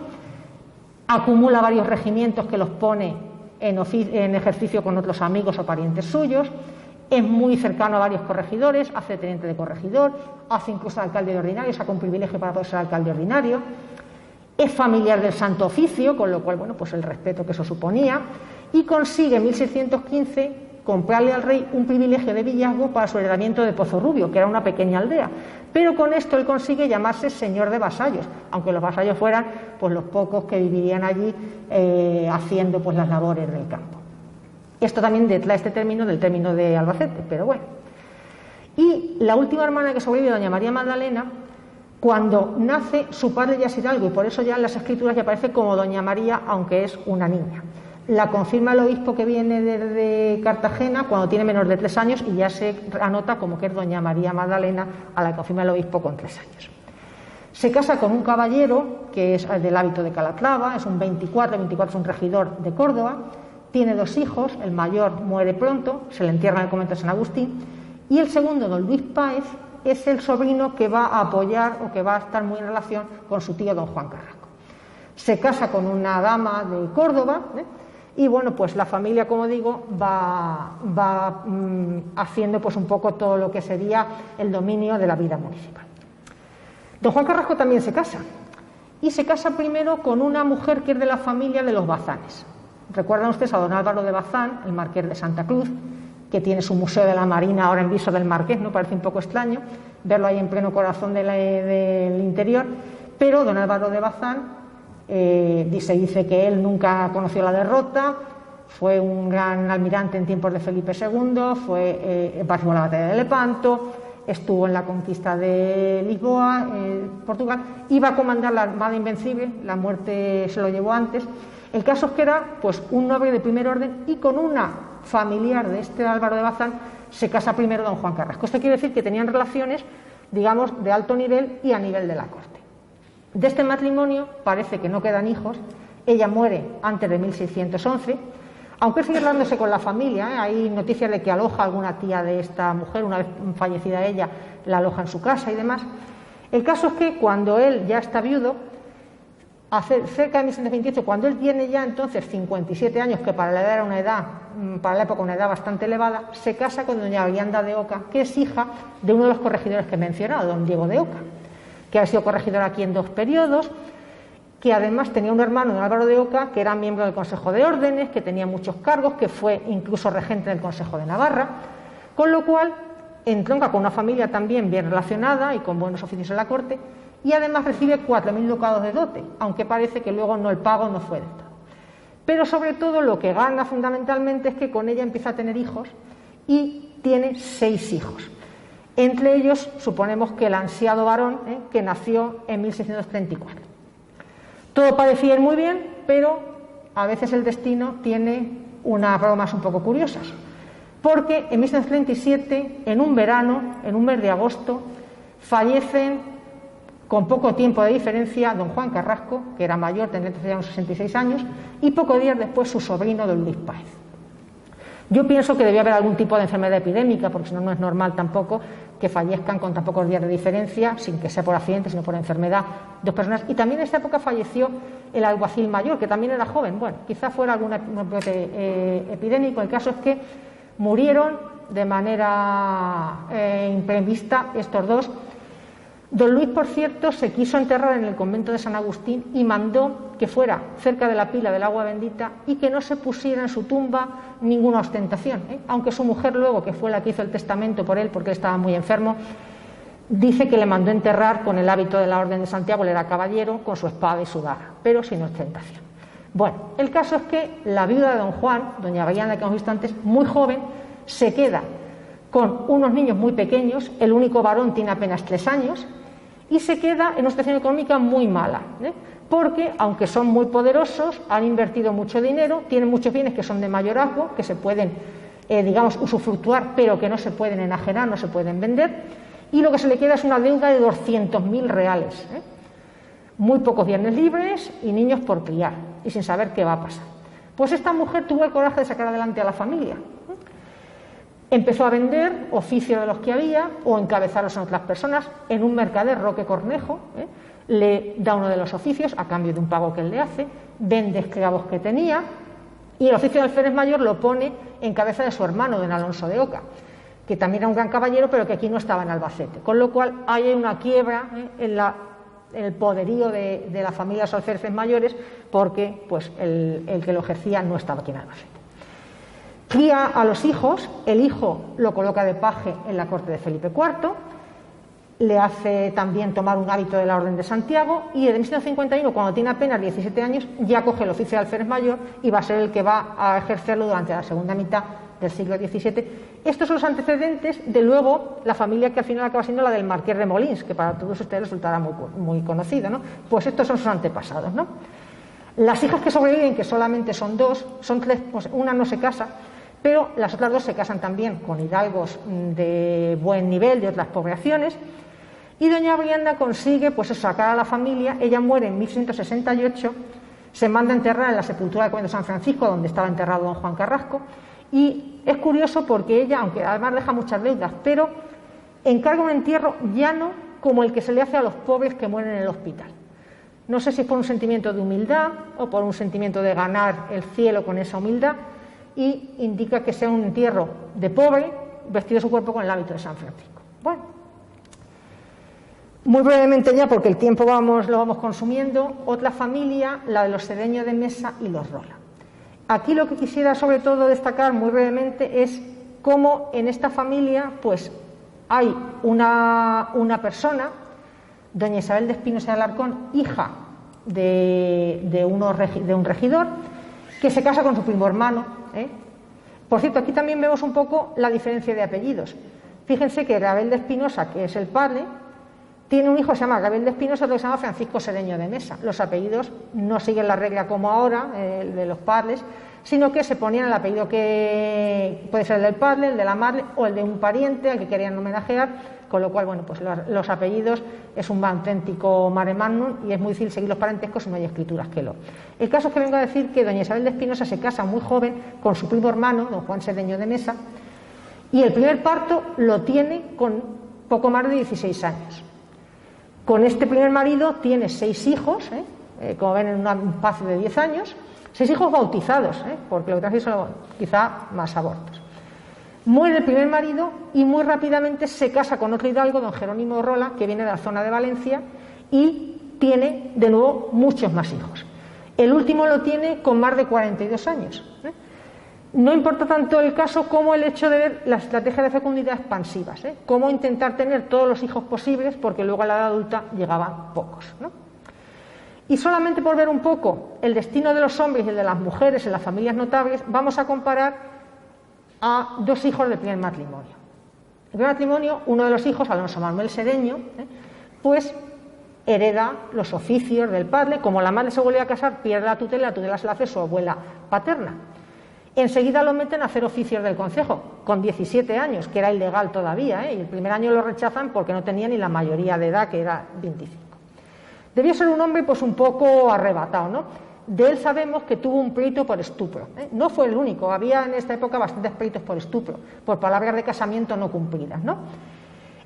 acumula varios regimientos que los pone en ejercicio con otros amigos o parientes suyos, es muy cercano a varios corregidores, hace teniente de corregidor, hace incluso alcalde de ordinario, saca un privilegio para poder ser alcalde ordinario, es familiar del Santo Oficio, con lo cual, bueno, pues el respeto que eso suponía, y consigue en 1615 comprarle al rey un privilegio de villazgo para su heredamiento de Pozorrubio, que era una pequeña aldea. Pero con esto él consigue llamarse señor de vasallos, aunque los vasallos fueran pues los pocos que vivirían allí haciendo pues las labores del campo. Esto también detrae este término del término de Albacete, pero bueno. Y la última hermana que sobrevive, doña María Magdalena, cuando nace su padre ya es hidalgo, y por eso ya en las escrituras ya aparece como doña María, aunque es una niña. La confirma el obispo que viene desde Cartagena cuando tiene menos de 3 años, y ya se anota como que es doña María Magdalena, a la que confirma el obispo con 3 años. Se casa con un caballero que es del hábito de Calatrava, es un 24 es un regidor de Córdoba, tiene 2 hijos, el mayor muere pronto, se le entierra en el convento de San Agustín, y el segundo, don Luis Páez, es el sobrino que va a apoyar o que va a estar muy en relación con su tío don Juan Carrasco. Se casa con una dama de Córdoba, y bueno, pues la familia, como digo, va haciendo pues un poco todo lo que sería el dominio de la vida municipal. Don Juan Carrasco también se casa, y se casa primero con una mujer que es de la familia de los Bazanes. Recuerdan ustedes a don Álvaro de Bazán, el marqués de Santa Cruz, que tiene su Museo de la Marina ahora en Viso del Marqués, ¿no? Parece un poco extraño verlo ahí en pleno corazón del interior, pero don Álvaro de Bazán se dice que él nunca conoció la derrota, fue un gran almirante en tiempos de Felipe II, participó en la batalla de Lepanto, estuvo en la conquista de Lisboa, Portugal, iba a comandar la Armada Invencible, la muerte se lo llevó antes. El caso es que era pues un noble de primer orden, y con una familiar de este Álvaro de Bazán se casa primero don Juan Carrasco. Esto quiere decir que tenían relaciones, digamos, de alto nivel y a nivel de la corte. De este matrimonio parece que no quedan hijos, ella muere antes de 1611, aunque sigue hablándose con la familia, hay noticias de que aloja a alguna tía de esta mujer, una vez fallecida ella, la aloja en su casa y demás. El caso es que cuando él ya está viudo, cerca de 1628, cuando él tiene ya entonces 57 años, que para la edad era una edad, para la época una edad bastante elevada, se casa con doña Brianda de Oca, que es hija de uno de los corregidores que he mencionado, don Diego de Oca, que ha sido corregidor aquí en 2 periodos, que además tenía un hermano, don Álvaro de Oca, que era miembro del Consejo de Órdenes, que tenía muchos cargos, que fue incluso regente del Consejo de Navarra, con lo cual entronca con una familia también bien relacionada y con buenos oficios en la corte, y además recibe 4.000 ducados de dote, aunque parece que luego el pago no fue del todo. Pero sobre todo lo que gana fundamentalmente es que con ella empieza a tener hijos y tiene 6 hijos. Entre ellos suponemos que el ansiado varón, que nació en 1634. Todo parecía ir muy bien, pero a veces el destino tiene unas bromas un poco curiosas, porque en 1637, en un verano, en un mes de agosto, fallecen con poco tiempo de diferencia don Juan Carrasco, que era mayor, tendría ya unos 66 años, y pocos días después su sobrino don Luis Páez. Yo pienso que debía haber algún tipo de enfermedad epidémica, porque si no, no es normal tampoco que fallezcan con tan pocos días de diferencia, sin que sea por accidente, sino por enfermedad, 2 personas. Y también en esta época falleció el alguacil mayor, que también era joven. Bueno, quizá fuera algún brote epidémico. El caso es que murieron de manera imprevista estos dos. Don Luis, por cierto, se quiso enterrar en el convento de San Agustín y mandó que fuera cerca de la pila del agua bendita y que no se pusiera en su tumba ninguna ostentación, aunque su mujer luego, que fue la que hizo el testamento por él porque él estaba muy enfermo, dice que le mandó enterrar con el hábito de la Orden de Santiago, él era caballero, con su espada y su daga, pero sin ostentación. Bueno, el caso es que la viuda de don Juan, doña Brianda, que hemos visto antes, muy joven, se queda con unos niños muy pequeños, el único varón tiene apenas 3 años, y se queda en una situación económica muy mala, porque aunque son muy poderosos, han invertido mucho dinero, tienen muchos bienes que son de mayorazgo, que se pueden, digamos, usufructuar, pero que no se pueden enajenar, no se pueden vender, y lo que se le queda es una deuda de 200.000 reales, muy pocos bienes libres y niños por criar, y sin saber qué va a pasar. Pues esta mujer tuvo el coraje de sacar adelante a la familia. Empezó a vender oficios de los que había o encabezarlos en otras personas. En un mercader, Roque Cornejo, le da uno de los oficios a cambio de un pago que él le hace, vende esclavos que tenía y el oficio de alférez mayor lo pone en cabeza de su hermano, don Alonso de Oca, que también era un gran caballero pero que aquí no estaba en Albacete. Con lo cual hay una quiebra en el poderío de la familia de los alféreces mayores porque pues, el que lo ejercía no estaba aquí en Albacete. Cría a los hijos, el hijo lo coloca de paje en la corte de Felipe IV, le hace también tomar un hábito de la Orden de Santiago y en 1651, cuando tiene apenas 17 años, ya coge el oficio de alférez mayor y va a ser el que va a ejercerlo durante la segunda mitad del siglo XVII. Estos son los antecedentes de luego la familia que al final acaba siendo la del Marqués de Molins, que para todos ustedes resultará muy conocido, ¿no? Pues estos son sus antepasados, ¿no? Las hijas que sobreviven, que solamente son 2, son 3, pues una no se casa, pero las otras 2 se casan también con hidalgos de buen nivel de otras poblaciones y doña Brianda consigue pues sacar a la familia. Ella muere en 1668, se manda a enterrar en la sepultura del convento de San Francisco donde estaba enterrado don Juan Carrasco y es curioso porque ella, aunque además deja muchas deudas, pero encarga un entierro llano como el que se le hace a los pobres que mueren en el hospital. No sé si es por un sentimiento de humildad o por un sentimiento de ganar el cielo con esa humildad, y indica que sea un entierro de pobre, vestido su cuerpo con el hábito de San Francisco. Bueno, muy brevemente ya, porque el tiempo lo vamos consumiendo, otra familia, la de los Cedeño de Mesa y los Rola. Aquí lo que quisiera sobre todo destacar muy brevemente es cómo en esta familia pues hay una persona, doña Isabel de Espinosa de Alarcón, hija de un regidor, que se casa con su primo hermano. Por cierto, aquí también vemos un poco la diferencia de apellidos. Fíjense que Gabriel de Espinosa, que es el padre, tiene un hijo que se llama Gabriel de Espinosa y otro que se llama Francisco Cedeño de Mesa. Los apellidos no siguen la regla como ahora, de los padres, sino que se ponían el apellido que puede ser el del padre, el de la madre o el de un pariente al que querían homenajear, con lo cual, bueno, pues los apellidos es un auténtico mare magnum y es muy difícil seguir los parentescos si no hay escrituras que lo. El caso es que vengo a decir que doña Isabel de Espinosa se casa muy joven con su primo hermano, don Juan Sedeño de Mesa, y el primer parto lo tiene con poco más de 16 años. Con este primer marido tiene 6 hijos, como ven en un espacio de 10 años, 6 hijos bautizados, porque lo que traje son quizá más abortos. Muere el primer marido y muy rápidamente se casa con otro hidalgo, don Jerónimo Rola, que viene de la zona de Valencia, y tiene de nuevo muchos más hijos. El último lo tiene con más de 42 años. No importa tanto el caso como el hecho de ver la estrategia de fecundidad expansivas, cómo intentar tener todos los hijos posibles, porque luego a la edad adulta llegaban pocos, ¿no? Y solamente por ver un poco el destino de los hombres y el de las mujeres en las familias notables, vamos a comparar a 2 hijos del primer matrimonio. El primer matrimonio, uno de los hijos, Alonso Manuel Sedeño, pues hereda los oficios del padre. Como la madre se vuelve a casar, pierde la tutela se la hace su abuela paterna. Enseguida lo meten a hacer oficios del concejo, con 17 años, que era ilegal todavía, y el primer año lo rechazan porque no tenía ni la mayoría de edad, que era 25. Debió ser un hombre pues un poco arrebatado, ¿no? De él sabemos que tuvo un pleito por estupro, No fue el único, había en esta época bastantes pleitos por estupro, por palabras de casamiento no cumplidas, ¿no?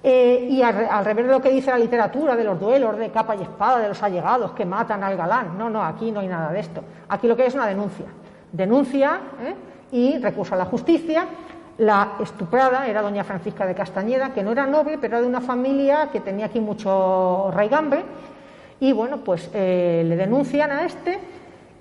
Y al revés de lo que dice la literatura, de los duelos de capa y espada, de los allegados que matan al galán, no, aquí no hay nada de esto. Aquí lo que hay es una denuncia y recurso a la justicia. La estuprada era doña Francisca de Castañeda, que no era noble, pero era de una familia que tenía aquí mucho raigambre, y bueno, pues le denuncian a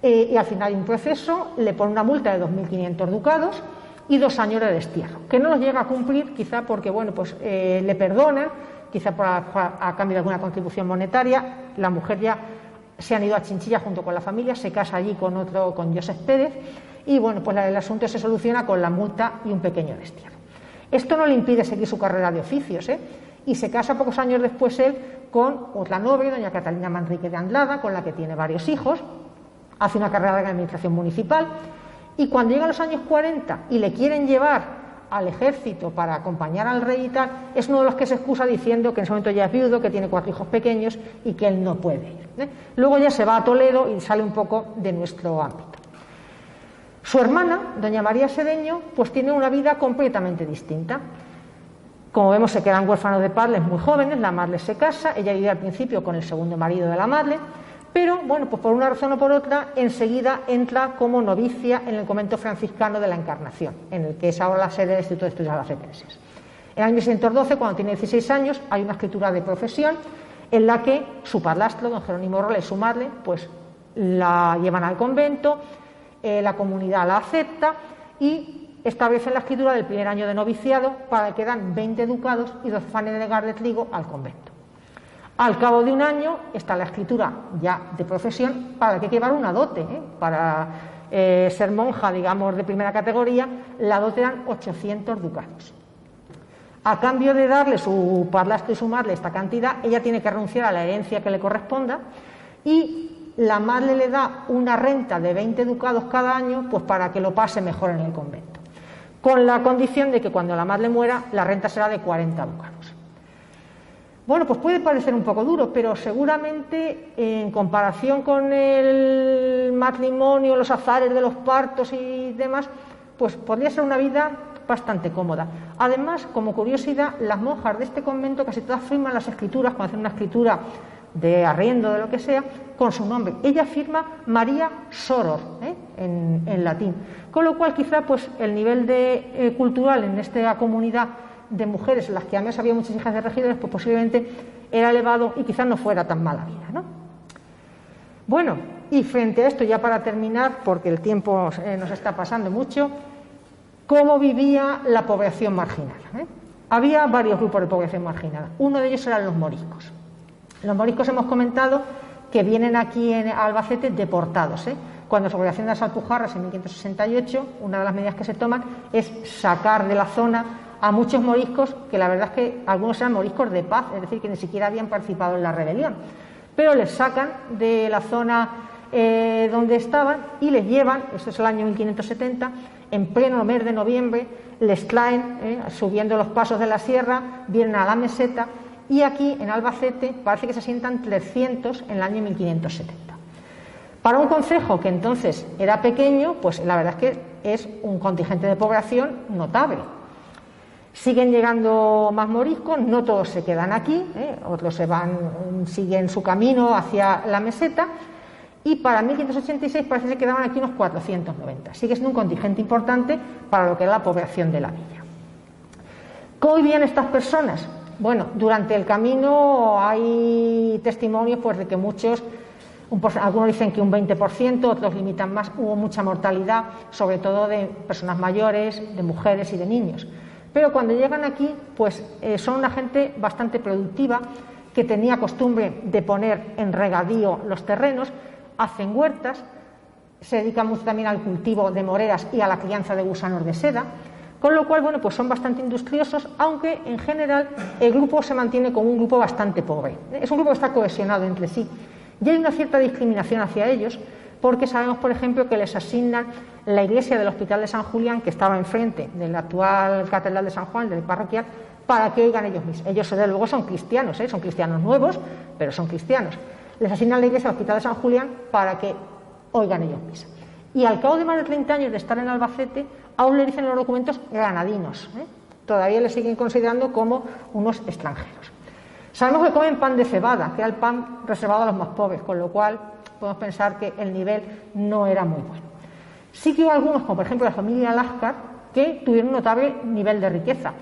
y al final de un proceso le ponen una multa de 2.500 ducados y 2 años de destierro, que no los llega a cumplir, quizá porque bueno, pues le perdonan, quizá a cambio de alguna contribución monetaria. La mujer ya se han ido a Chinchilla junto con la familia, se casa allí con Josep Pérez, y bueno, pues el asunto se soluciona con la multa y un pequeño destierro. Esto no le impide seguir su carrera de oficios, y se casa pocos años después él con otra noble, doña Catalina Manrique de Anglada, con la que tiene varios hijos. Hace una carrera en la administración municipal, y cuando llega a los años 40 y le quieren llevar al ejército para acompañar al rey y tal, es uno de los que se excusa diciendo que en ese momento ya es viudo, que tiene 4 hijos pequeños y que él no puede ir. Luego ya se va a Toledo y sale un poco de nuestro ámbito. Su hermana, doña María Sedeño, pues tiene una vida completamente distinta. Como vemos, se quedan huérfanos de padres muy jóvenes, la madre se casa, ella vive al principio con el segundo marido de la madre, pero bueno, pues por una razón o por otra, enseguida entra como novicia en el convento franciscano de la Encarnación, en el que es ahora la sede del Instituto de Estudios Albacetenses. En el año 1612, cuando tiene 16 años, hay una escritura de profesión en la que su padrastro, don Jerónimo Rola, y su madre, pues la llevan al convento, la comunidad la acepta y establecen la escritura del primer año de noviciado, para que dan 20 ducados y 12 fanegas de trigo al convento. Al cabo de un año está la escritura ya de profesión, para la que hay que llevar una dote, para ser monja, digamos, de primera categoría. La dote eran 800 ducados. A cambio de darle su padrastro y su madre esta cantidad, ella tiene que renunciar a la herencia que le corresponda, y la madre le da una renta de 20 ducados cada año, pues para que lo pase mejor en el convento, con la condición de que cuando la madre muera la renta será de 40 ducados. Bueno, pues puede parecer un poco duro, pero seguramente en comparación con el matrimonio, los azares de los partos y demás, pues podría ser una vida bastante cómoda. Además, como curiosidad, las monjas de este convento casi todas firman las escrituras, cuando hacen una escritura de arriendo, de lo que sea, con su nombre. Ella firma María Soror, en latín. Con lo cual, quizá pues el nivel cultural en esta comunidad de mujeres, en las que además había muchas hijas de regidores, pues posiblemente era elevado y quizás no fuera tan mala vida, ¿no? Bueno, y frente a esto, ya para terminar, porque el tiempo nos está pasando mucho, ¿cómo vivía la población marginal? Había varios grupos de población marginal. Uno de ellos eran los moriscos. Los moriscos hemos comentado que vienen aquí en Albacete deportados. Cuando sobre la hacienda de las Alpujarras en 1568, una de las medidas que se toman es sacar de la zona a muchos moriscos, que la verdad es que algunos eran moriscos de paz, es decir, que ni siquiera habían participado en la rebelión, pero les sacan de la zona donde estaban y les llevan, esto es el año 1570, en pleno mes de noviembre, les traen, subiendo los pasos de la sierra, vienen a la meseta y aquí en Albacete parece que se asientan 300 en el año 1570. Para un concejo que entonces era pequeño, pues la verdad es que es un contingente de población notable. Siguen llegando más moriscos, no todos se quedan aquí, otros siguen su camino hacia la meseta, y para 1586 parece que quedaban aquí unos 490. Sigue siendo un contingente importante para lo que era la población de la villa. ¿Cómo vivían estas personas? Bueno, durante el camino hay testimonios pues, de que muchos, algunos dicen que un 20%, otros limitan más, hubo mucha mortalidad, sobre todo de personas mayores, de mujeres y de niños. Pero cuando llegan aquí, pues son una gente bastante productiva, que tenía costumbre de poner en regadío los terrenos, hacen huertas, se dedican mucho también al cultivo de moreras y a la crianza de gusanos de seda, con lo cual, bueno, pues son bastante industriosos, aunque en general el grupo se mantiene como un grupo bastante pobre. Es un grupo que está cohesionado entre sí y hay una cierta discriminación hacia ellos, porque sabemos, por ejemplo, que les asignan la iglesia del Hospital de San Julián, que estaba enfrente de la actual Catedral de San Juan, del parroquial, para que oigan ellos mismos. Ellos, desde luego, son cristianos, son cristianos nuevos, pero son cristianos. Les asignan la iglesia del Hospital de San Julián para que oigan ellos misa. Y al cabo de más de 30 años de estar en Albacete, aún le dicen en los documentos granadinos. Todavía les siguen considerando como unos extranjeros. Sabemos que comen pan de cebada, que era el pan reservado a los más pobres, con lo cual podemos pensar que el nivel no era muy bueno. Sí que hubo algunos, como por ejemplo la familia Aláscar, que tuvieron un notable nivel de riqueza.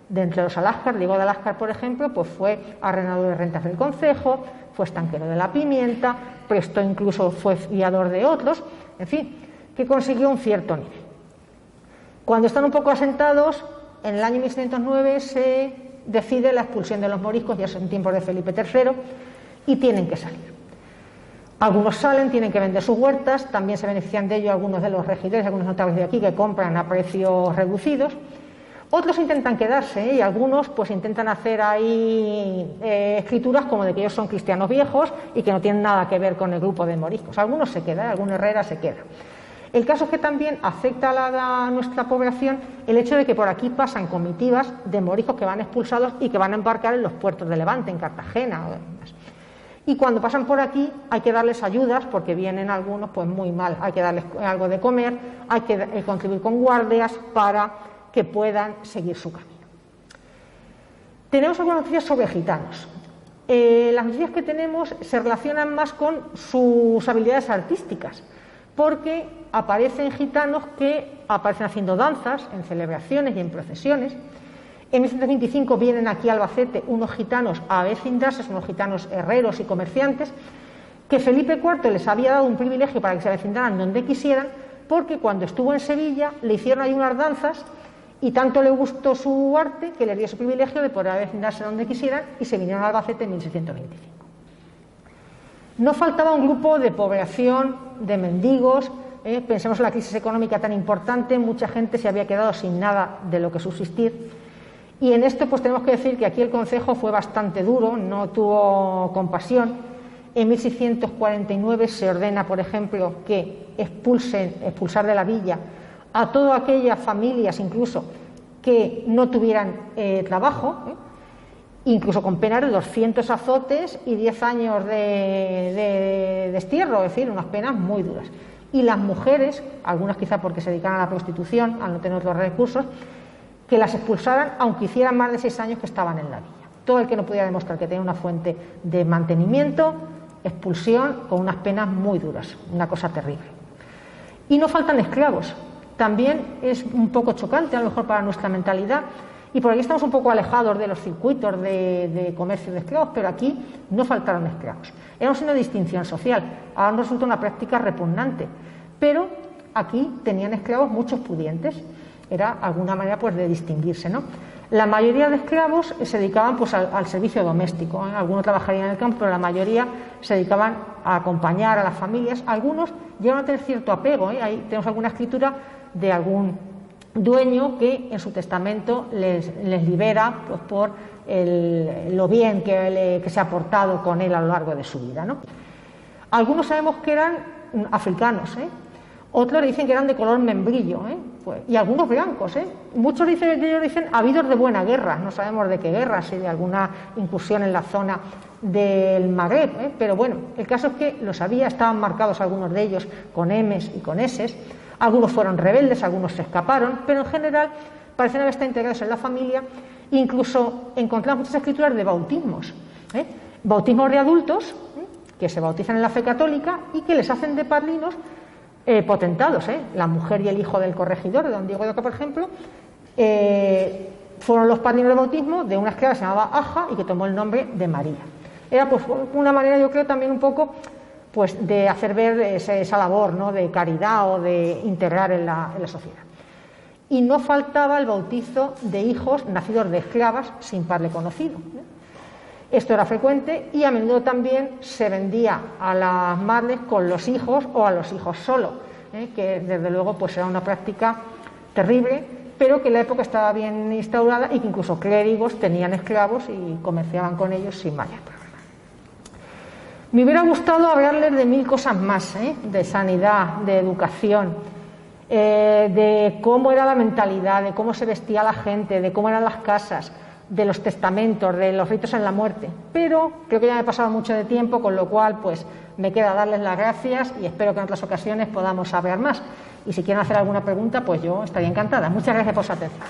De entre los Aláscar, Diego de Aláscar, por ejemplo, pues fue arrendador de rentas del concejo, fue estanquero de la pimienta, prestó incluso, fue fiador de otros, en fin, que consiguió un cierto nivel. Cuando están un poco asentados, en el año 1609 se decide la expulsión de los moriscos, ya son tiempos de Felipe III, y tienen que salir. Algunos salen, tienen que vender sus huertas, también se benefician de ello algunos de los regidores, algunos notables de aquí que compran a precios reducidos. Otros intentan quedarse y algunos pues intentan hacer ahí escrituras como de que ellos son cristianos viejos y que no tienen nada que ver con el grupo de moriscos. Algunos se quedan, algún herrera se queda. El caso es que también afecta a nuestra población el hecho de que por aquí pasan comitivas de moriscos que van expulsados y que van a embarcar en los puertos de Levante, en Cartagena o demás. Y cuando pasan por aquí hay que darles ayudas porque vienen algunos pues muy mal, hay que darles algo de comer, hay que contribuir con guardias para que puedan seguir su camino. Tenemos algunas noticias sobre gitanos. Las noticias que tenemos se relacionan más con sus habilidades artísticas, porque aparecen gitanos que aparecen haciendo danzas en celebraciones y en procesiones. En 1625 vienen aquí a Albacete unos gitanos a avecindarse, unos gitanos herreros y comerciantes, que Felipe IV les había dado un privilegio para que se avecindaran donde quisieran, porque cuando estuvo en Sevilla le hicieron ahí unas danzas y tanto le gustó su arte que les dio ese privilegio de poder avecindarse donde quisieran y se vinieron a Albacete en 1625. No faltaba un grupo de población, de mendigos, pensemos en la crisis económica tan importante, mucha gente se había quedado sin nada de lo que subsistir. Y en esto pues tenemos que decir que aquí el concejo fue bastante duro, no tuvo compasión. En 1649 se ordena, por ejemplo, que expulsar de la villa a todas aquellas familias incluso que no tuvieran trabajo, incluso con pena de 200 azotes y 10 años de destierro, es decir, unas penas muy duras. Y las mujeres, algunas quizá porque se dedicaban a la prostitución, al no tener otros recursos, que las expulsaran aunque hicieran más de 6 años que estaban en la villa. Todo el que no pudiera demostrar que tenía una fuente de mantenimiento, expulsión con unas penas muy duras, una cosa terrible. Y no faltan esclavos. También es un poco chocante a lo mejor para nuestra mentalidad, y por aquí estamos un poco alejados de los circuitos de comercio de esclavos, pero aquí no faltaron esclavos. Era un signo de distinción social. Ahora nos resulta una práctica repugnante, pero aquí tenían esclavos muchos pudientes. Era alguna manera pues de distinguirse, ¿no? La mayoría de esclavos se dedicaban pues al servicio doméstico, algunos trabajarían en el campo, pero la mayoría se dedicaban a acompañar a las familias. Algunos llegaron a tener cierto apego, ahí tenemos alguna escritura de algún dueño que en su testamento les libera pues, por lo bien que se ha portado con él a lo largo de su vida, ¿no? Algunos sabemos que eran africanos, otros dicen que eran de color membrillo, pues, y algunos blancos. Muchos de ellos dicen habidos de buena guerra, no sabemos de qué guerra, si de alguna incursión en la zona del Magreb, pero bueno, el caso es que los había, estaban marcados algunos de ellos con M's y con S's, algunos fueron rebeldes, algunos se escaparon, pero en general parecen haber estado integrados en la familia. Incluso encontramos muchas escrituras de bautismos, bautismos de adultos, que se bautizan en la fe católica y que les hacen de padrinos potentados. La mujer y el hijo del corregidor, de don Diego de Oca, por ejemplo, fueron los padrinos de bautismo de una esclava que se llamaba Aja y que tomó el nombre de María. Era pues una manera, yo creo, también un poco pues de hacer ver esa labor, ¿no?, de caridad o de integrar en la sociedad. Y no faltaba el bautizo de hijos nacidos de esclavas sin padre conocido. Esto era frecuente y a menudo también se vendía a las madres con los hijos o a los hijos solo, que desde luego pues era una práctica terrible, pero que en la época estaba bien instaurada y que incluso clérigos tenían esclavos y comerciaban con ellos sin mayor problema. Me hubiera gustado hablarles de 1000 cosas más, de sanidad, de educación, de cómo era la mentalidad, de cómo se vestía la gente, de cómo eran las casas, de los testamentos, de los ritos en la muerte, pero creo que ya me he pasado mucho de tiempo, con lo cual pues me queda darles las gracias y espero que en otras ocasiones podamos hablar más. Y si quieren hacer alguna pregunta, pues yo estaría encantada. Muchas gracias por su atención.